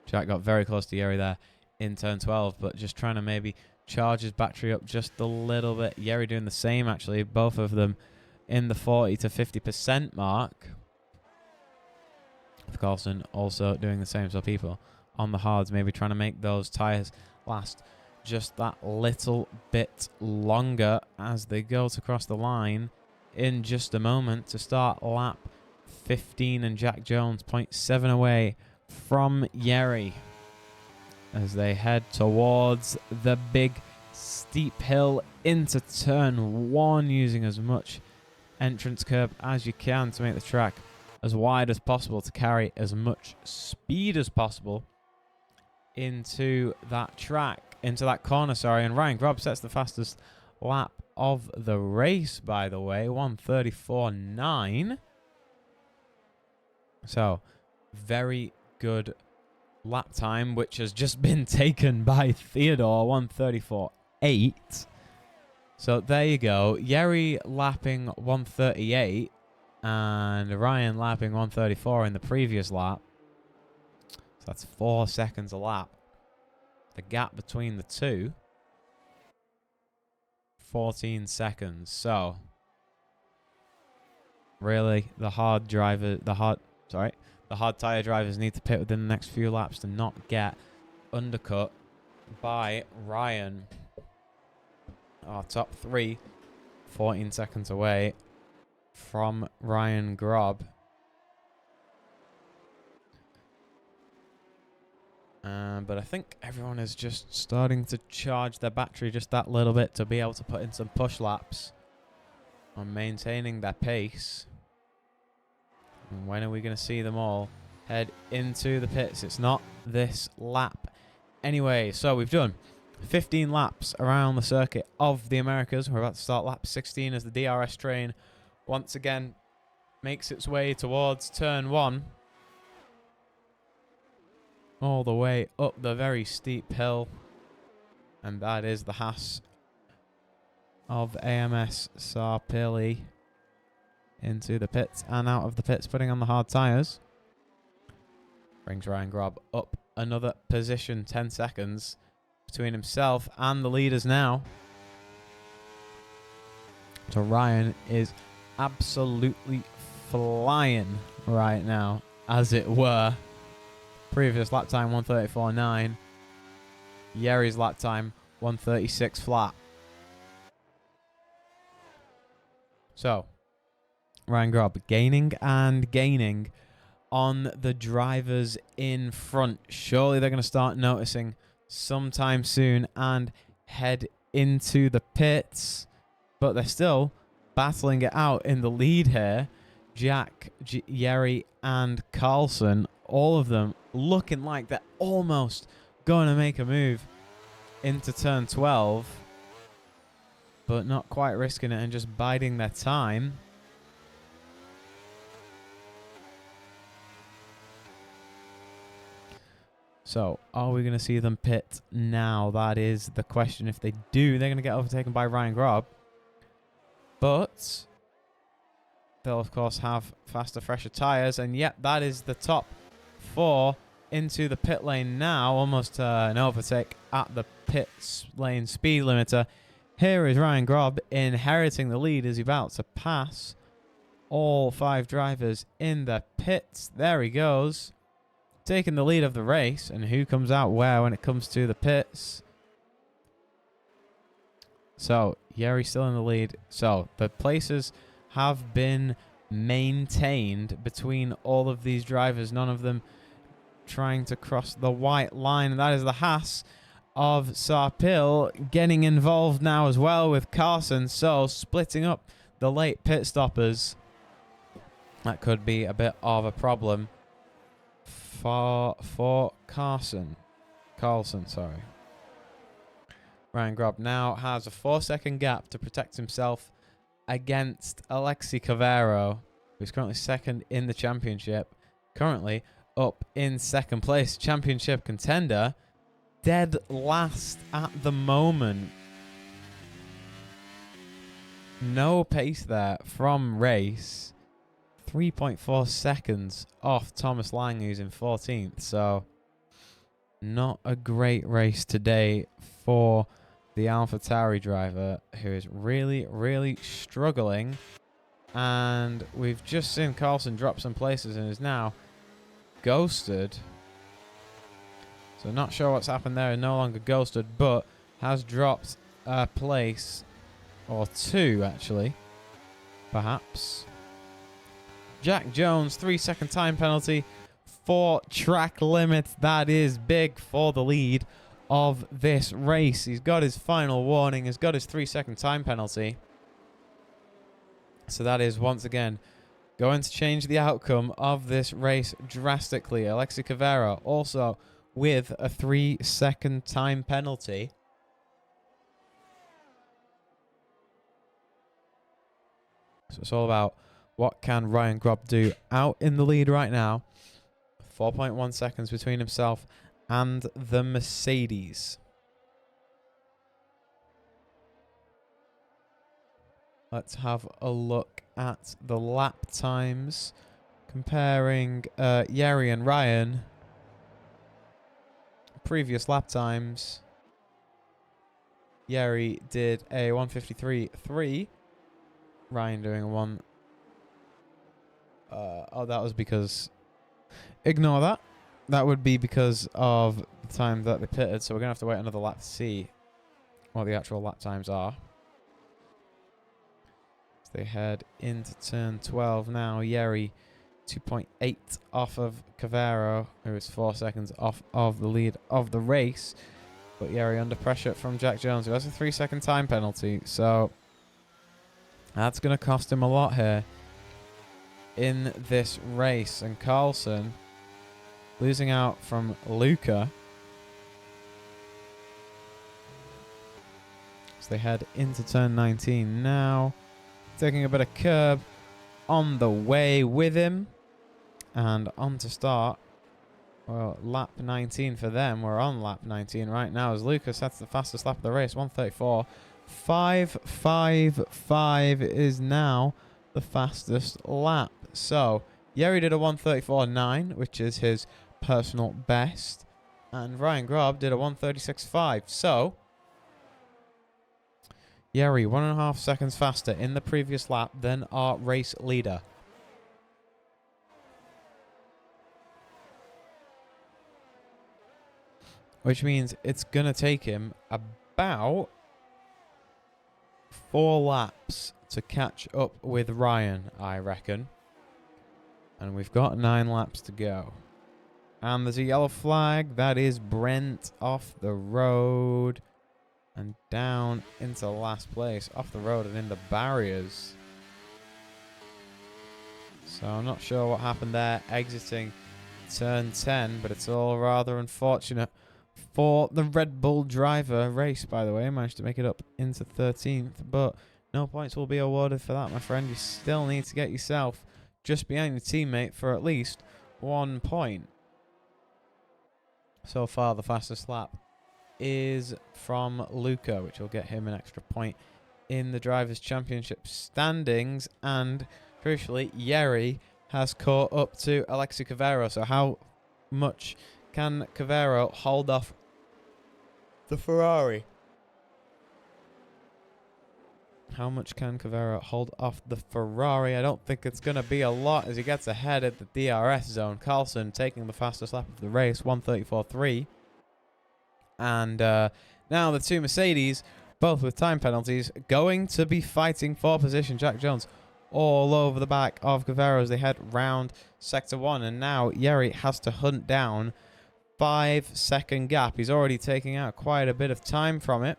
Jack got very close to Yeri there in turn 12, but just trying to maybe charge his battery up just a little bit. Yeri doing the same, actually. Both of them in the 40 to 50% mark. Carlson also doing the same, so people on the hards maybe trying to make those tyres last just that little bit longer as they go to cross the line in just a moment to start lap 15, and Jack Jones 0.7 away from Yeri as they head towards the big steep hill into turn 1, using as much entrance curb as you can to make the track as wide as possible to carry as much speed as possible into that corner, and Ryan Grob sets the fastest lap of the race, by the way, 1:34.9. So, very good lap time, which has just been taken by Theodore, 1:34.8. So there you go. Yeri lapping 1:38 and Ryan lapping 1:34 in the previous lap. So that's 4 seconds a lap. The gap between the two, 14 seconds. So really, the hard tire drivers need to pit within the next few laps to not get undercut by Ryan. Our top 3, 14 seconds away from Ryan Grob. But I think everyone is just starting to charge their battery just that little bit to be able to put in some push laps on maintaining their pace. And when are we going to see them all head into the pits? It's not this lap. Anyway, so we've done 15 laps around the circuit of the Americas. We're about to start lap 16 as the DRS train once again makes its way towards turn 1. All the way up the very steep hill. And that is the Haas of AMS Sarpilli into the pits and out of the pits, putting on the hard tyres. Brings Ryan Grob up another position, 10 seconds between himself and the leaders now. So Ryan is absolutely flying right now, as it were. Previous lap time 1:34.9. Yeri's lap time 1:36 flat. So Ryan Grob gaining and gaining on the drivers in front. Surely they're going to start noticing sometime soon and head into the pits, but they're still battling it out in the lead here. Jack, Yeri and Carlson, all of them looking like they're almost going to make a move into turn 12, but not quite risking it and just biding their time. So, are we going to see them pit now? That is the question. If they do, they're going to get overtaken by Ryan Grob. But they'll, of course, have faster, fresher tyres. And, yep, that is the top 4 into the pit lane now. Almost an overtake at the pit lane speed limiter. Here is Ryan Grob inheriting the lead as he's about to pass all 5 drivers in the pits. There he goes, taking the lead of the race. And who comes out where when it comes to the pits? So Yeri's still in the lead. So the places have been maintained between all of these drivers, none of them trying to cross the white line. And that is the Haas of Sarpil getting involved now as well with Carson, so splitting up the late pit stoppers. That could be a bit of a problem for Carson. Carlson, sorry. Ryan Grob now has a 4-second gap to protect himself against Alexi Cavero, who's currently second in the championship. Currently up in second place, championship contender. Dead last at the moment. No pace there from race. 3.4 seconds off Thomas Lang, who's in 14th. So, not a great race today for the AlphaTauri driver, who is really, really struggling. And we've just seen Carlson drop some places and is now ghosted. So, not sure what's happened there. No longer ghosted, but has dropped a place or two, actually. Perhaps. Jack Jones, 3-second time penalty for track limits. That is big for the lead of this race. He's got his final warning. He's got his 3-second time penalty. So that is, once again, going to change the outcome of this race drastically. Alexi Cavero also with a 3-second time penalty. So it's all about what can Ryan Grob do out in the lead right now. 4.1 seconds between himself and the Mercedes. Let's have a look at the lap times. Comparing Yeri and Ryan. Previous lap times. Yeri did a 1:53.3. Ryan doing a 1. Oh, that was because... Ignore that. That would be because of the time that they pitted. So we're going to have to wait another lap to see what the actual lap times are. So they head into turn 12 now. Yeri 2.8 off of Cavero, who is 4 seconds off of the lead of the race. But Yeri under pressure from Jack Jones, who has a 3-second time penalty. So that's going to cost him a lot here in this race. And Carlson losing out from Luca. So they head into turn 19 now. Taking a bit of curb on the way with him. And on to start. Well, lap 19 for them. We're on lap 19 right now as Luca sets the fastest lap of the race. 1:34.555 is now the fastest lap. So, Yeri did a 1:34.9, which is his personal best. And Ryan Grob did a 1:36.5. So, Yeri 1.5 seconds faster in the previous lap than our race leader. Which means it's going to take him about 4 laps to catch up with Ryan, I reckon. And we've got 9 laps to go. And there's a yellow flag. That is Brent off the road. And down into last place. Off the road and in the barriers. So I'm not sure what happened there. Exiting turn 10. But it's all rather unfortunate for the Red Bull driver. Race, by the way, managed to make it up into 13th. But no points will be awarded for that, my friend. You still need to get yourself just behind your teammate for at least 1 point. So far, the fastest lap is from Luca, which will get him an extra point in the Drivers' Championship standings. And, crucially, Yeri has caught up to Alexi Cavero. So how much can Cavero hold off the Ferrari? How much can Cavero hold off the Ferrari? I don't think it's going to be a lot as he gets ahead at the DRS zone. Carlson taking the fastest lap of the race, 1:34.3. And now the two Mercedes, both with time penalties, going to be fighting for position. Jack Jones all over the back of Cavero as they head round Sector 1. And now Yeri has to hunt down 5-second gap. He's already taking out quite a bit of time from it,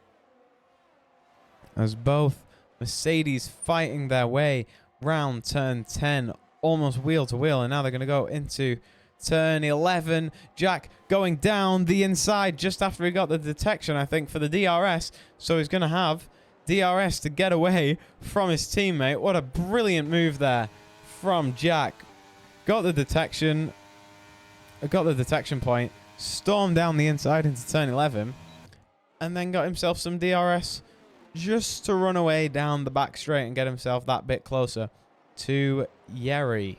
as both Mercedes fighting their way round turn 10, almost wheel to wheel. And now they're going to go into turn 11. Jack going down the inside just after he got the detection, I think, for the DRS. So he's going to have DRS to get away from his teammate. What a brilliant move there from Jack. Got the detection point, stormed down the inside into turn 11, and then got himself some DRS just to run away down the back straight and get himself that bit closer to Yeri.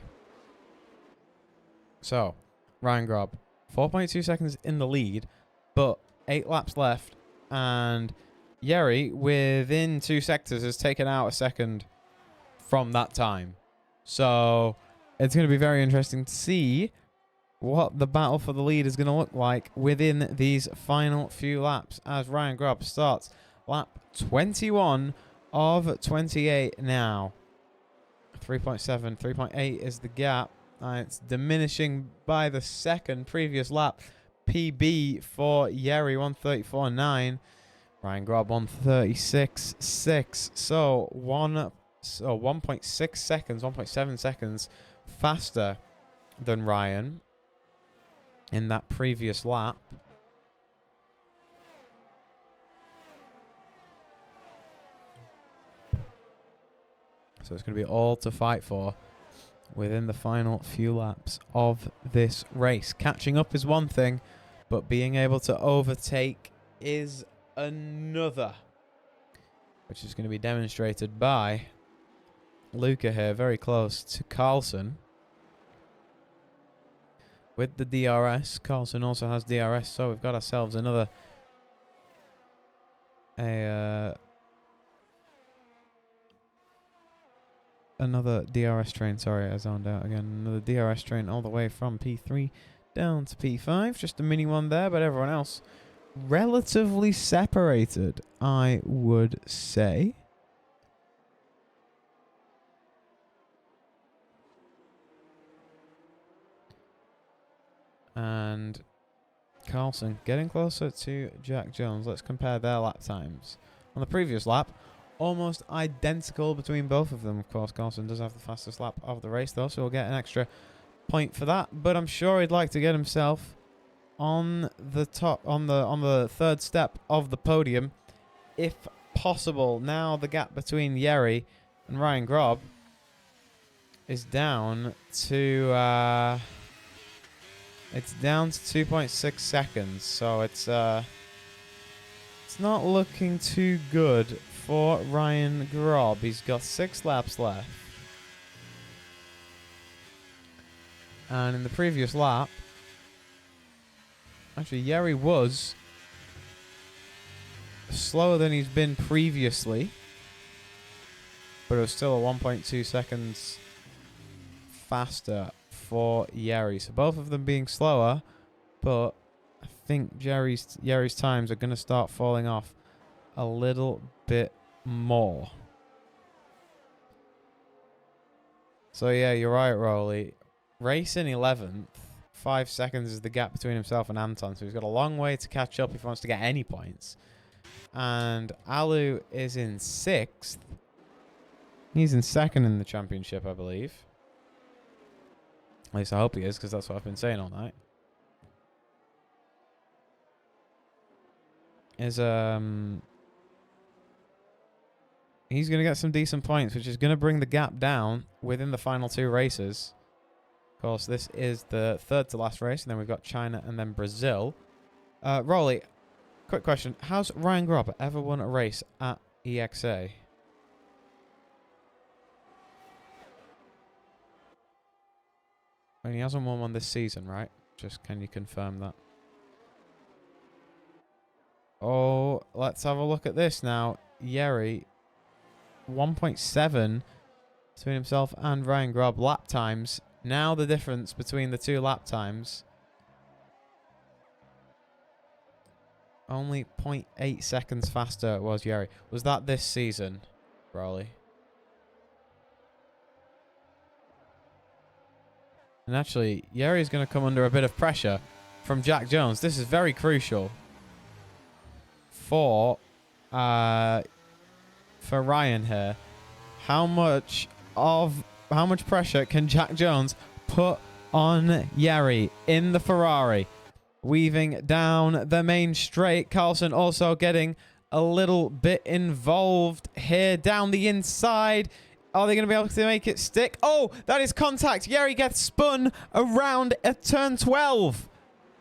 So, Ryan Grob, 4.2 seconds in the lead, but 8 laps left, and Yeri, within 2 sectors, has taken out a second from that time. So, it's going to be very interesting to see what the battle for the lead is going to look like within these final few laps as Ryan Grob starts lap 21 of 28 now. 3.7, 3.8 is the gap. It's diminishing by the second. Previous lap, PB for Yeri, 134.9. Ryan Grob, 136.6. So 1.6 seconds, 1.7 seconds faster than Ryan in that previous lap. So it's going to be all to fight for within the final few laps of this race. Catching up is one thing, but being able to overtake is another, which is going to be demonstrated by Luca here, very close to Carlson. With the DRS, Carlson also has DRS, so we've got ourselves another another DRS train. Sorry, I zoned out again. Another DRS train all the way from P3 down to P5. Just a mini one there, but everyone else relatively separated, I would say. And Carlson getting closer to Jack Jones. Let's compare their lap times. On the previous lap, almost identical between both of them. Of course, Carlson does have the fastest lap of the race, though, so we'll get an extra point for that. But I'm sure he'd like to get himself on the top, on the third step of the podium, if possible. Now the gap between Yeri and Ryan Grob is down to it's down to 2.6 seconds, so it's not looking too good for Ryan Grob. He's got 6 laps left. And in the previous lap, actually, Yeri was slower than he's been previously, but it was still a 1.2 seconds faster for Yeri. So both of them being slower, but I think Yeri's times are going to start falling off a little bit more. So yeah, you're right, Rolly. Racing 11th, 5 seconds is the gap between himself and Anton, so he's got a long way to catch up if he wants to get any points. And Alu is in 6th. He's in 2nd in the championship, I believe. At least I hope he is, because that's what I've been saying all night. He's going to get some decent points, which is going to bring the gap down within the final 2 races. Of course, this is the 3rd to last race, and then we've got China and then Brazil. Rolly, quick question. Has Ryan Grob ever won a race at EXA? I mean, he hasn't won one this season, right? Just can you confirm that? Oh, let's have a look at this now. Yeri, 1.7 between himself and Ryan Grob lap times. Now the difference between the 2 lap times. Only 0.8 seconds faster was Yeri. Was that this season, Rolly? And actually, Yeri's going to come under a bit of pressure from Jack Jones. This is very crucial for Ryan here. How much pressure can Jack Jones put on Yeri in the Ferrari. Weaving down the main straight. Carlson also getting a little bit involved here down the inside. Are they going to be able to make it stick? Oh, that is contact. Yeri gets spun around at turn 12.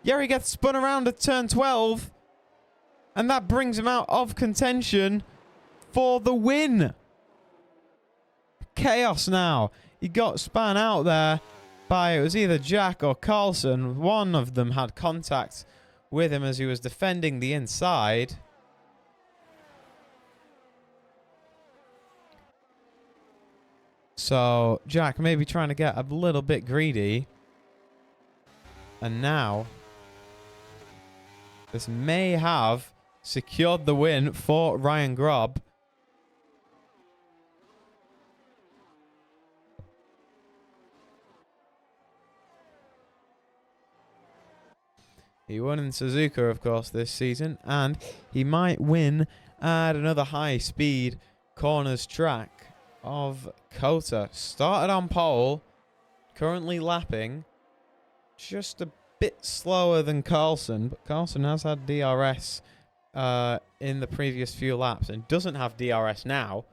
Yeri gets spun around at turn 12. And that brings him out of contention for the win. Chaos now. He got spun out there by, it was either Jack or Carlson. One of them had contact with him as he was defending the inside. So Jack maybe trying to get a little bit greedy. And now this may have secured the win for Ryan Grob. He won in Suzuka, of course, this season, and he might win at another high-speed corners track of Kota. Started on pole, currently lapping, just a bit slower than Carlson, but Carlson has had DRS in the previous few laps and doesn't have DRS now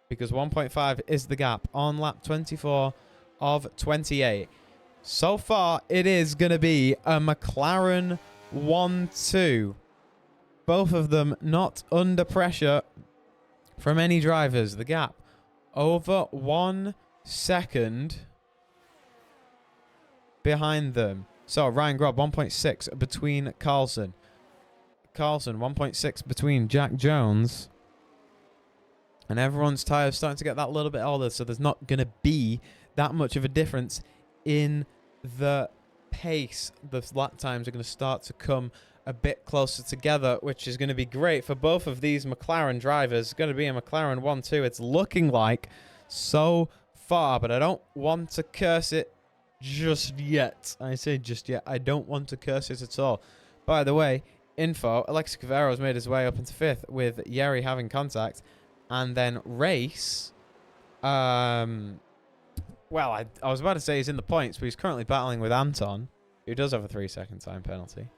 because 1.5 is the gap on lap 24 of 28. So far, it is going to be a McLaren 1-2. Both of them not under pressure from any drivers. The gap over 1 second behind them. So Ryan Grob 1.6 between Carlson. Carlson 1.6 between Jack Jones. And everyone's tyres starting to get that little bit older, so there's not going to be that much of a difference in the pace. The lap times are going to start to come a bit closer together, which is going to be great for both of these McLaren drivers. It's going to be a McLaren 1-2. It's looking like so far, but I don't want to curse it just yet. I say just yet. I don't want to curse it at all. By the way, info, Alexi Cavero has made his way up into 5th with Yeri having contact. And then Race, well, I was about to say he's in the points, but he's currently battling with Anton, who does have a 3-second time penalty.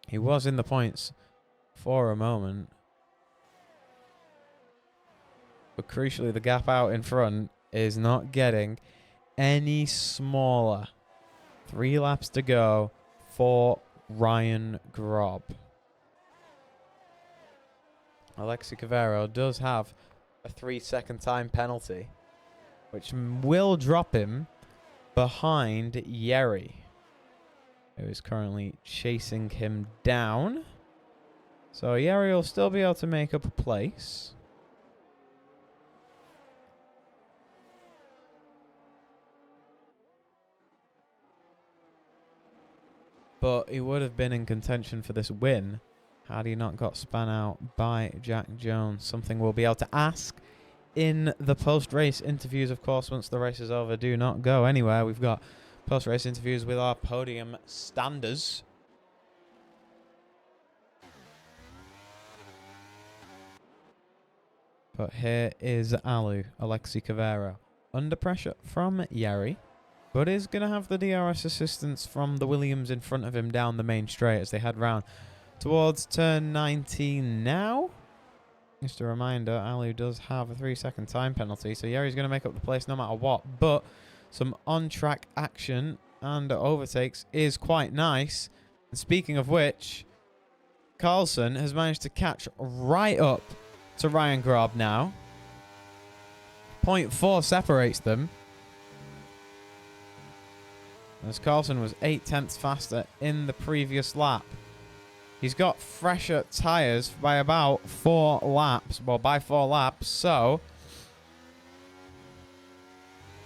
He was in the points for a moment. But crucially, the gap out in front is not getting any smaller. 3 laps to go for Ryan Grob. Alexi Cavero does have a 3-second time penalty, which will drop him behind Yeri, who is currently chasing him down. So Yeri will still be able to make up a place. But he would have been in contention for this win had he not got spun out by Jack Jones. Something we'll be able to ask in the post-race interviews, of course, once the race is over. Do not go anywhere. We've got post-race interviews with our podium standers. But here is Alexi Cavero. Under pressure from Yeri, but is going to have the DRS assistance from the Williams in front of him down the main straight as they head round towards turn 19 now. Just a reminder, Alu does have a 3-second time penalty, so Yeri's going to make up the place no matter what. But some on-track action and overtakes is quite nice. And speaking of which, Carlson has managed to catch right up to Ryan Grob now. 0.4 separates them, as Carlson was 0.8 faster in the previous lap. He's got fresher tyres by about 4 laps. Well, by 4 laps, so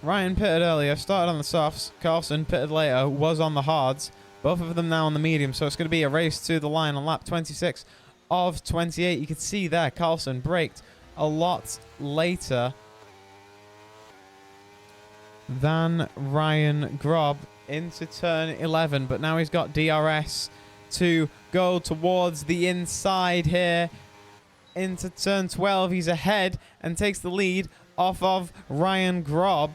Ryan pitted earlier, started on the softs. Carlson pitted later, was on the hards. Both of them now on the medium, so it's going to be a race to the line on lap 26 of 28. You can see there, Carlson braked a lot later than Ryan Grob into turn 11, but now he's got DRS to go towards the inside here into turn 12. He's ahead and takes the lead off of Ryan Grob,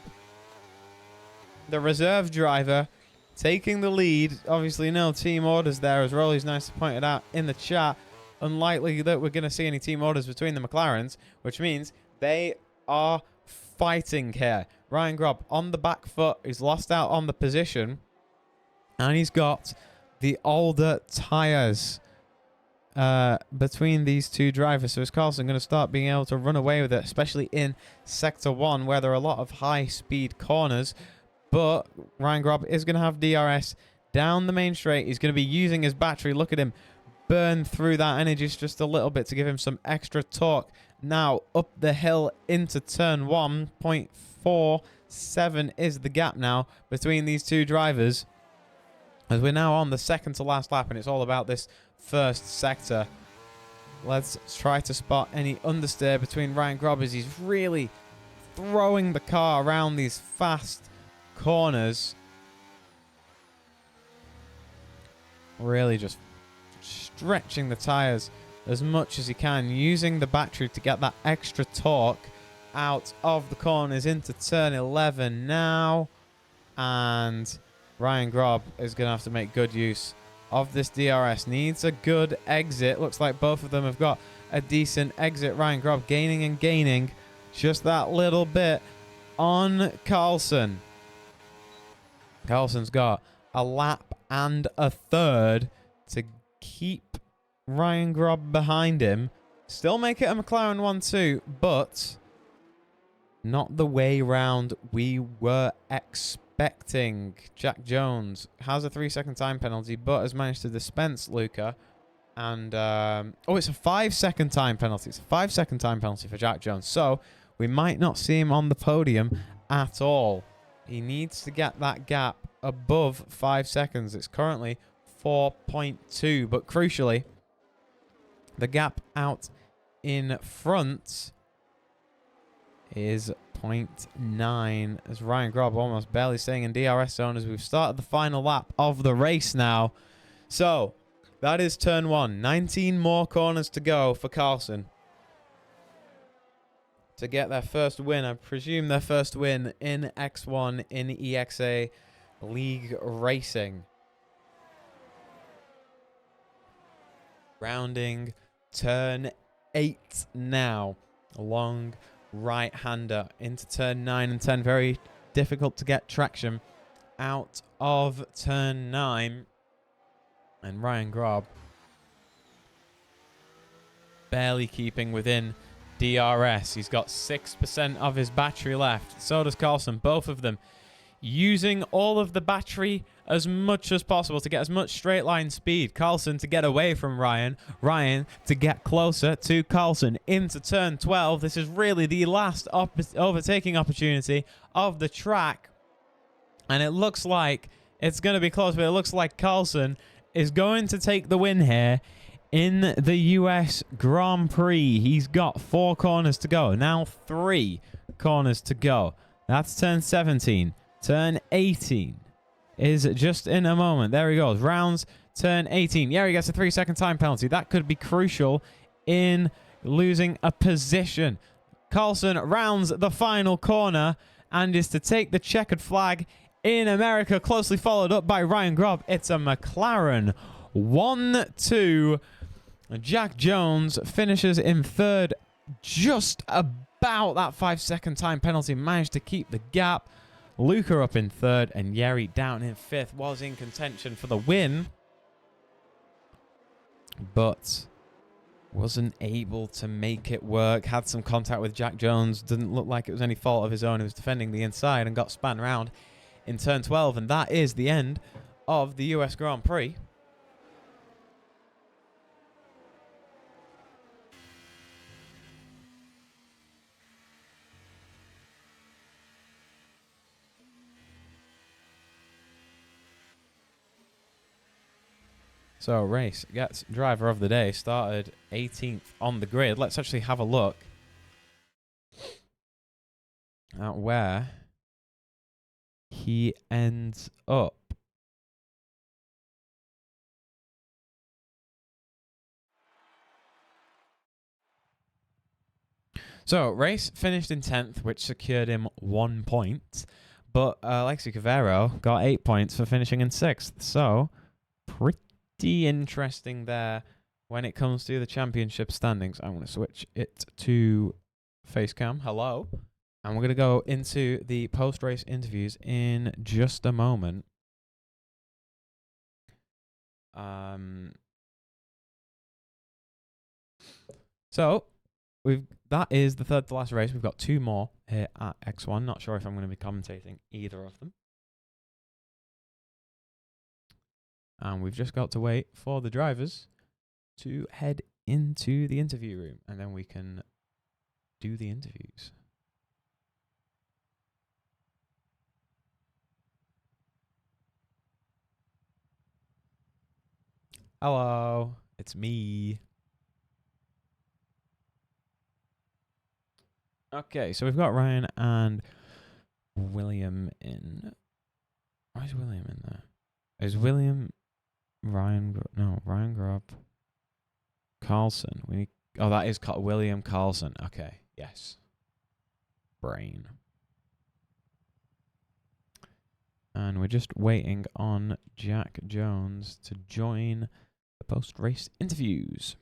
the reserve driver, taking the lead. Obviously, no team orders there, as Rolly's nice to point it out in the chat. Unlikely that we're going to see any team orders between the McLarens, which means they are fighting here. Ryan Grob on the back foot. He's lost out on the position, and he's got the older tyres between these two drivers. So is Carlson going to start being able to run away with it, especially in Sector 1, where there are a lot of high-speed corners. But Ryan Grob is going to have DRS down the main straight. He's going to be using his battery. Look at him burn through that energy just a little bit to give him some extra torque. Now up the hill into turn 1. 0.47 is the gap now between these two drivers, as we're now on the second to last lap, and it's all about this first sector. Let's try to spot any understeer between Ryan Grob, as he's really throwing the car around these fast corners. Really just stretching the tires as much as he can, using the battery to get that extra torque out of the corners into turn 11 now. And Ryan Grob is going to have to make good use of this DRS. Needs a good exit. Looks like both of them have got a decent exit. Ryan Grob gaining and gaining just that little bit on Carlson. Carlson's got a lap and a third to keep Ryan Grob behind him. Still make it a McLaren 1-2, but not the way round we were expecting. Jack Jones has a 3-second time penalty, but has managed to dispense Luca. And, oh, it's a 5-second time penalty. It's a 5-second time penalty for Jack Jones. So we might not see him on the podium at all. He needs to get that gap above 5 seconds. It's currently 4.2, but crucially, the gap out in front is 0.9, as Ryan Grob almost barely staying in DRS zone as we've started the final lap of the race now. So that is turn 1. 19 more corners to go for Carlson to get their first win. I presume their first win in X1 in EXA League Racing. Rounding turn 8 now. A long right-hander into turn 9 and 10. Very difficult to get traction out of turn 9. And Ryan Grob barely keeping within DRS. He's got 6% of his battery left. So does Carlson. Both of them using all of the battery as much as possible to get as much straight line speed. Carlson to get away from Ryan. Ryan to get closer to Carlson into turn 12. This is really the last overtaking opportunity of the track. And it looks like it's going to be close, but it looks like Carlson is going to take the win here in the US Grand Prix. He's got 4 corners to go. Now 3 corners to go. That's turn 17. Turn 18 is just in a moment. There he goes. Rounds turn 18. Yeah, he gets a 3-second time penalty. That could be crucial in losing a position. Carlson rounds the final corner and is to take the checkered flag in America, closely followed up by Ryan Grob. It's a McLaren 1-2. Jack Jones finishes in third, just about that 5-second time penalty. Managed to keep the gap. Luca up in third, and Yeri down in fifth. Was in contention for the win, but wasn't able to make it work. Had some contact with Jack Jones. Didn't look like it was any fault of his own. He was defending the inside and got spun around in turn 12. And that is the end of the US Grand Prix. So, race gets driver of the day. Started 18th on the grid. Let's actually have a look at where he ends up. So, race finished in 10th, which secured him 1 point. But Alexi Cavero got 8 points for finishing in 6th. So, pretty interesting there when it comes to the championship standings. I'm going to switch it to Facecam. Hello. And we're going to go into the post-race interviews in just a moment. So, that is the third to last race. We've got 2 more here at X1. Not sure if I'm going to be commentating either of them. And we've just got to wait for the drivers to head into the interview room, and then we can do the interviews. Hello, it's me. Okay, so we've got Ryan and William in. Why is William in there? Is William Ryan? No, Ryan Grubb. Carlson. We need. Oh, that is William Carlson. Okay, yes. Brain. And we're just waiting on Jack Jones to join the post-race interviews.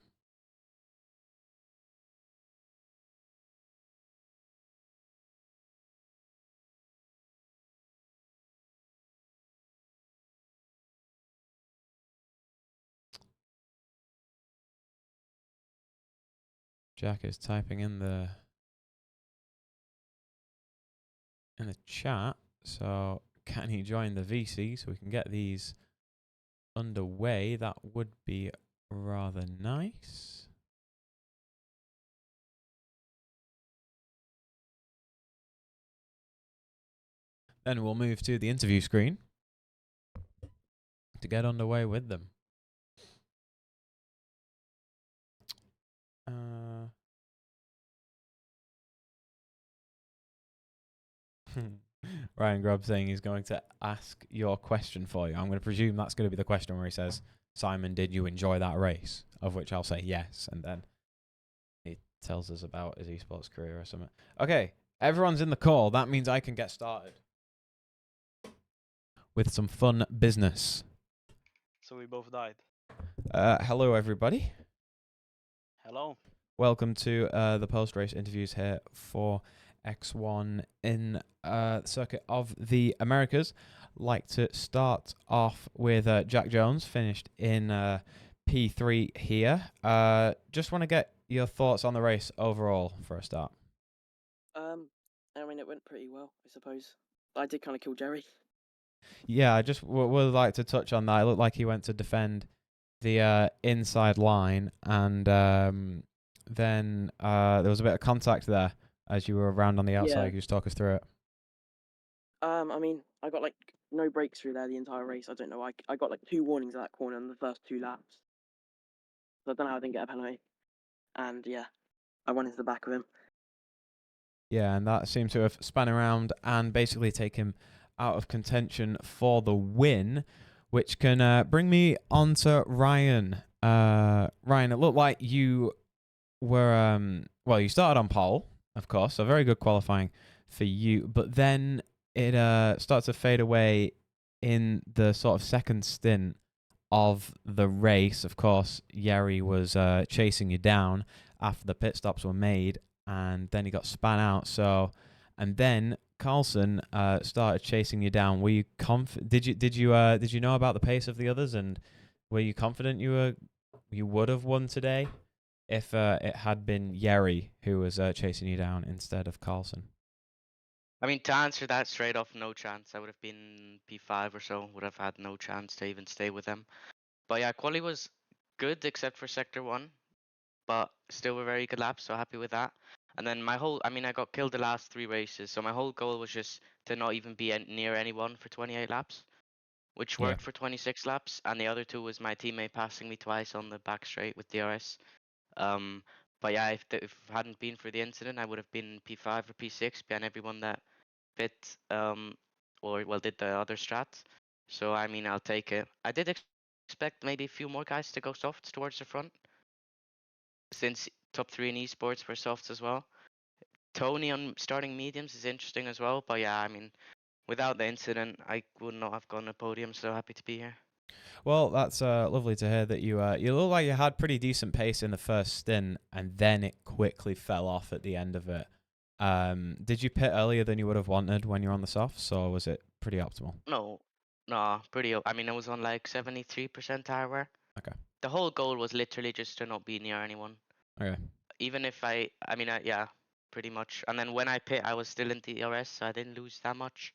Jack is typing in the chat, so can he join the VC so we can get these underway? That would be rather nice. Then we'll move to the interview screen to get underway with them. Ryan Grubb saying he's going to ask your question for you. I'm going to presume that's going to be the question where he says, Simon, did you enjoy that race? Of which I'll say yes. And then he tells us about his esports career or something. Okay, everyone's in the call. That means I can get started with some fun business. So we both died. Hello, everybody. Hello. Welcome to the post-race interviews here for X1 in circuit of the Americas. Like to start off with Jack Jones, finished in P3 here. Just want to get your thoughts on the race overall for a start. I mean, it went pretty well, I suppose. I did kind of kill Jerry. Yeah, I just would like to touch on that. It looked like he went to defend the inside line, and then there was a bit of contact there as you were around on the outside. Yeah. Can you just talk us through it? I mean, I got like no breaks through there the entire race. I don't know. I got like 2 warnings at that corner in the first 2 laps. So I don't know how I didn't get a penalty. And yeah, I went into the back of him. Yeah, and that seemed to have spun around and basically take him out of contention for the win, which can bring me on to Ryan. Ryan, it looked like you were, well, you started on pole, of course, so very good qualifying for you, but then it started to fade away in the sort of second stint of the race. Of course, Yeri was chasing you down after the pit stops were made, and then he got spun out. So, and then Carlson started chasing you down. Were you did you know about the pace of the others, and were you confident you would have won today if it had been Yeri who was chasing you down instead of Carlson? I mean, to answer that straight off, no chance. I would have been P5 or so. Would have had no chance to even stay with them. But yeah, quali was good except for sector 1. But still were very good laps, so happy with that. And then I got killed the last 3 races. So my whole goal was just to not even be near anyone for 28 laps, which worked for 26 laps. And the other 2 was my teammate passing me twice on the back straight with DRS. But yeah, if it hadn't been for the incident, I would have been P5 or P6 behind everyone that fit did the other strats. So I mean, I'll take it. I did expect maybe a few more guys to go softs towards the front, since top 3 in esports were softs as well. Tony on starting mediums is interesting as well. But yeah, I mean, without the incident, I would not have gone to podium. So happy to be here. Well, that's lovely to hear that you look like you had pretty decent pace in the first stint, and then it quickly fell off at the end of it. Did you pit earlier than you would have wanted when you're on the softs, or was it pretty optimal? No, no, I mean, I was on like 73% tire wear. Okay. The whole goal was literally just to not be near anyone. Okay. Even if yeah, pretty much. And then when I pit, I was still in DRS, so I didn't lose that much.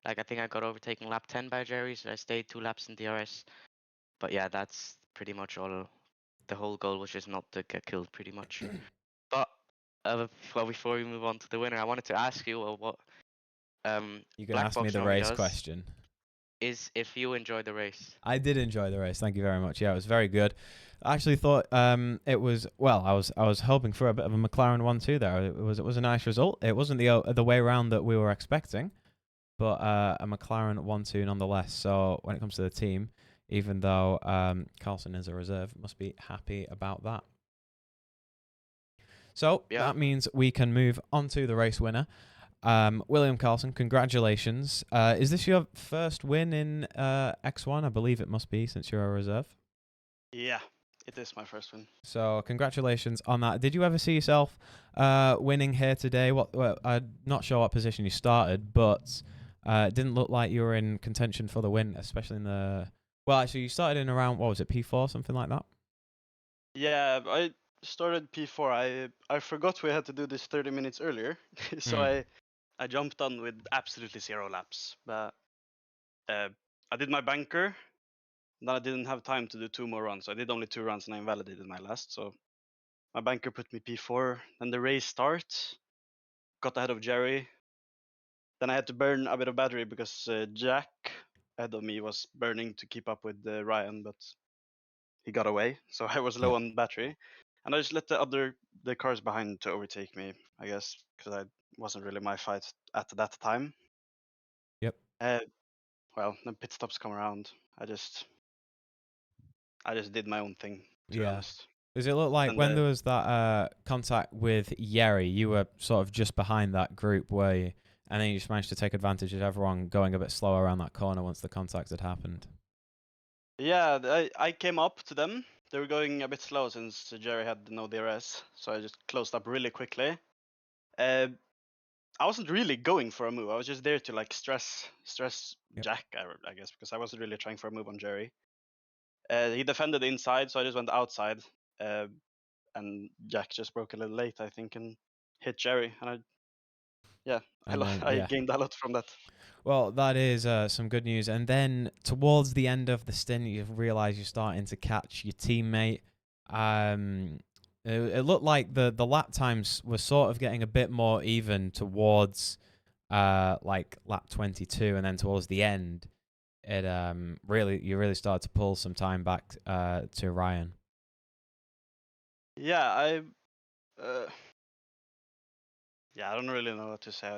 Like, I think I got overtaken lap 10 by Jerry, so I stayed 2 laps in DRS. But yeah, that's pretty much all. The whole goal was just not to get killed, pretty much. But well, before we move on to the winner, I wanted to ask you what You can Black ask me Box the normally race does question. is if you enjoyed the race. I did enjoy the race. Thank you very much. Yeah, it was very good. I actually thought it was I was hoping for a bit of a McLaren 1-2 there. It was a nice result. It wasn't the way around that we were expecting, but a McLaren 1-2 nonetheless. So when it comes to the team, even though Carlson is a reserve, must be happy about that. So Yeah. that means we can move on to the race winner. William Carlson, congratulations. Is this your first win in X1? I believe it must be, since you're a reserve. Yeah, it is my first win. So congratulations on that. Did you ever see yourself winning here today? I'm not sure what position you started, but it didn't look like you were in contention for the win, especially in the... Well, actually, you started in around, what was it, P4, something like that? Yeah, I started P4. I forgot we had to do this 30 minutes earlier, so I jumped on with absolutely 0 laps. But I did my banker. Then I didn't have time to do 2 more runs. So I did only 2 runs and I invalidated my last. So my banker put me P4. Then the race starts. Got ahead of Jerry. Then I had to burn a bit of battery because Jack ahead of me was burning to keep up with Ryan, but he got away. So I was low on battery. And I just let the cars behind to overtake me, I guess, because I wasn't really my fight at that time. Yep. Well, then pit stops come around. I just did my own thing, to be honest. Does it look like And when there was that contact with Yeri, you were sort of just behind that group, were you? And then you just managed to take advantage of everyone going a bit slower around that corner once the contact had happened. Yeah, I came up to them. They were going a bit slow since Jerry had no DRS, so I just closed up really quickly. I wasn't really going for a move. I was just there to like stress Yep. Jack, I guess, because I wasn't really trying for a move on Jerry. He defended inside, so I just went outside, and Jack just broke a little late, I think, and hit Jerry, and I gained a lot from that. Well, that is some good news. And then towards the end of the stint, you realise you're starting to catch your teammate. It looked like the lap times were sort of getting a bit more even towards like lap 22, and then towards the end, it you really started to pull some time back to Ryan. Yeah, I don't really know what to say. I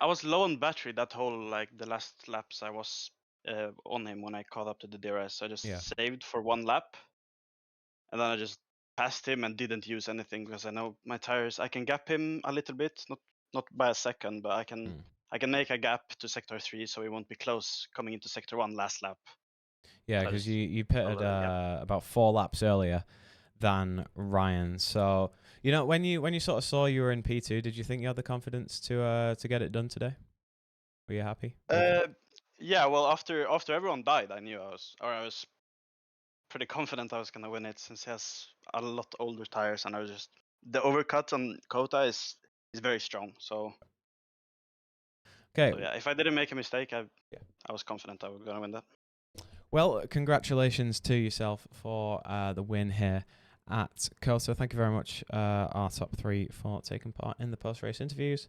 was low on battery that whole, like, the last laps I was on him when I caught up to the DRS. So I just saved for 1 lap, and then I just passed him and didn't use anything because I know my tires. I can gap him a little bit, not by a second, but I can make a gap to sector 3 so he won't be close coming into sector 1 last lap. Yeah, because you pitted about 4 laps earlier than Ryan. So, you know, when you sort of saw you were in P2, did you think you had the confidence to get it done today? Were you happy? Yeah, well, after everyone died, I knew I was pretty confident I was gonna win it, since he has a lot older tires, and the overcut on Kota is very strong. So okay. So yeah, if I didn't make a mistake, I was confident I was gonna win that. Well, congratulations to yourself for the win here at Kota. Thank you very much, our top 3, for taking part in the post-race interviews,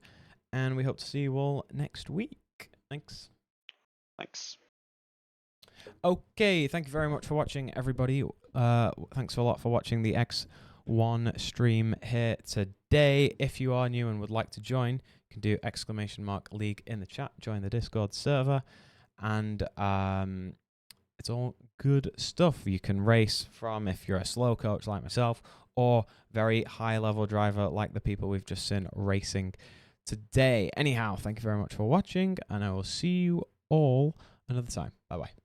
and we hope to see you all next week. Thanks. Thanks. Okay, thank you very much for watching, everybody. Thanks a lot for watching the X1 stream here today. If you are new and would like to join, you can do !League in the chat, join the Discord server, and it's all good stuff. You can race from, if you're a slow coach like myself, or very high level driver like the people we've just seen racing today. Anyhow, thank you very much for watching, and I will see you all another time. Bye bye.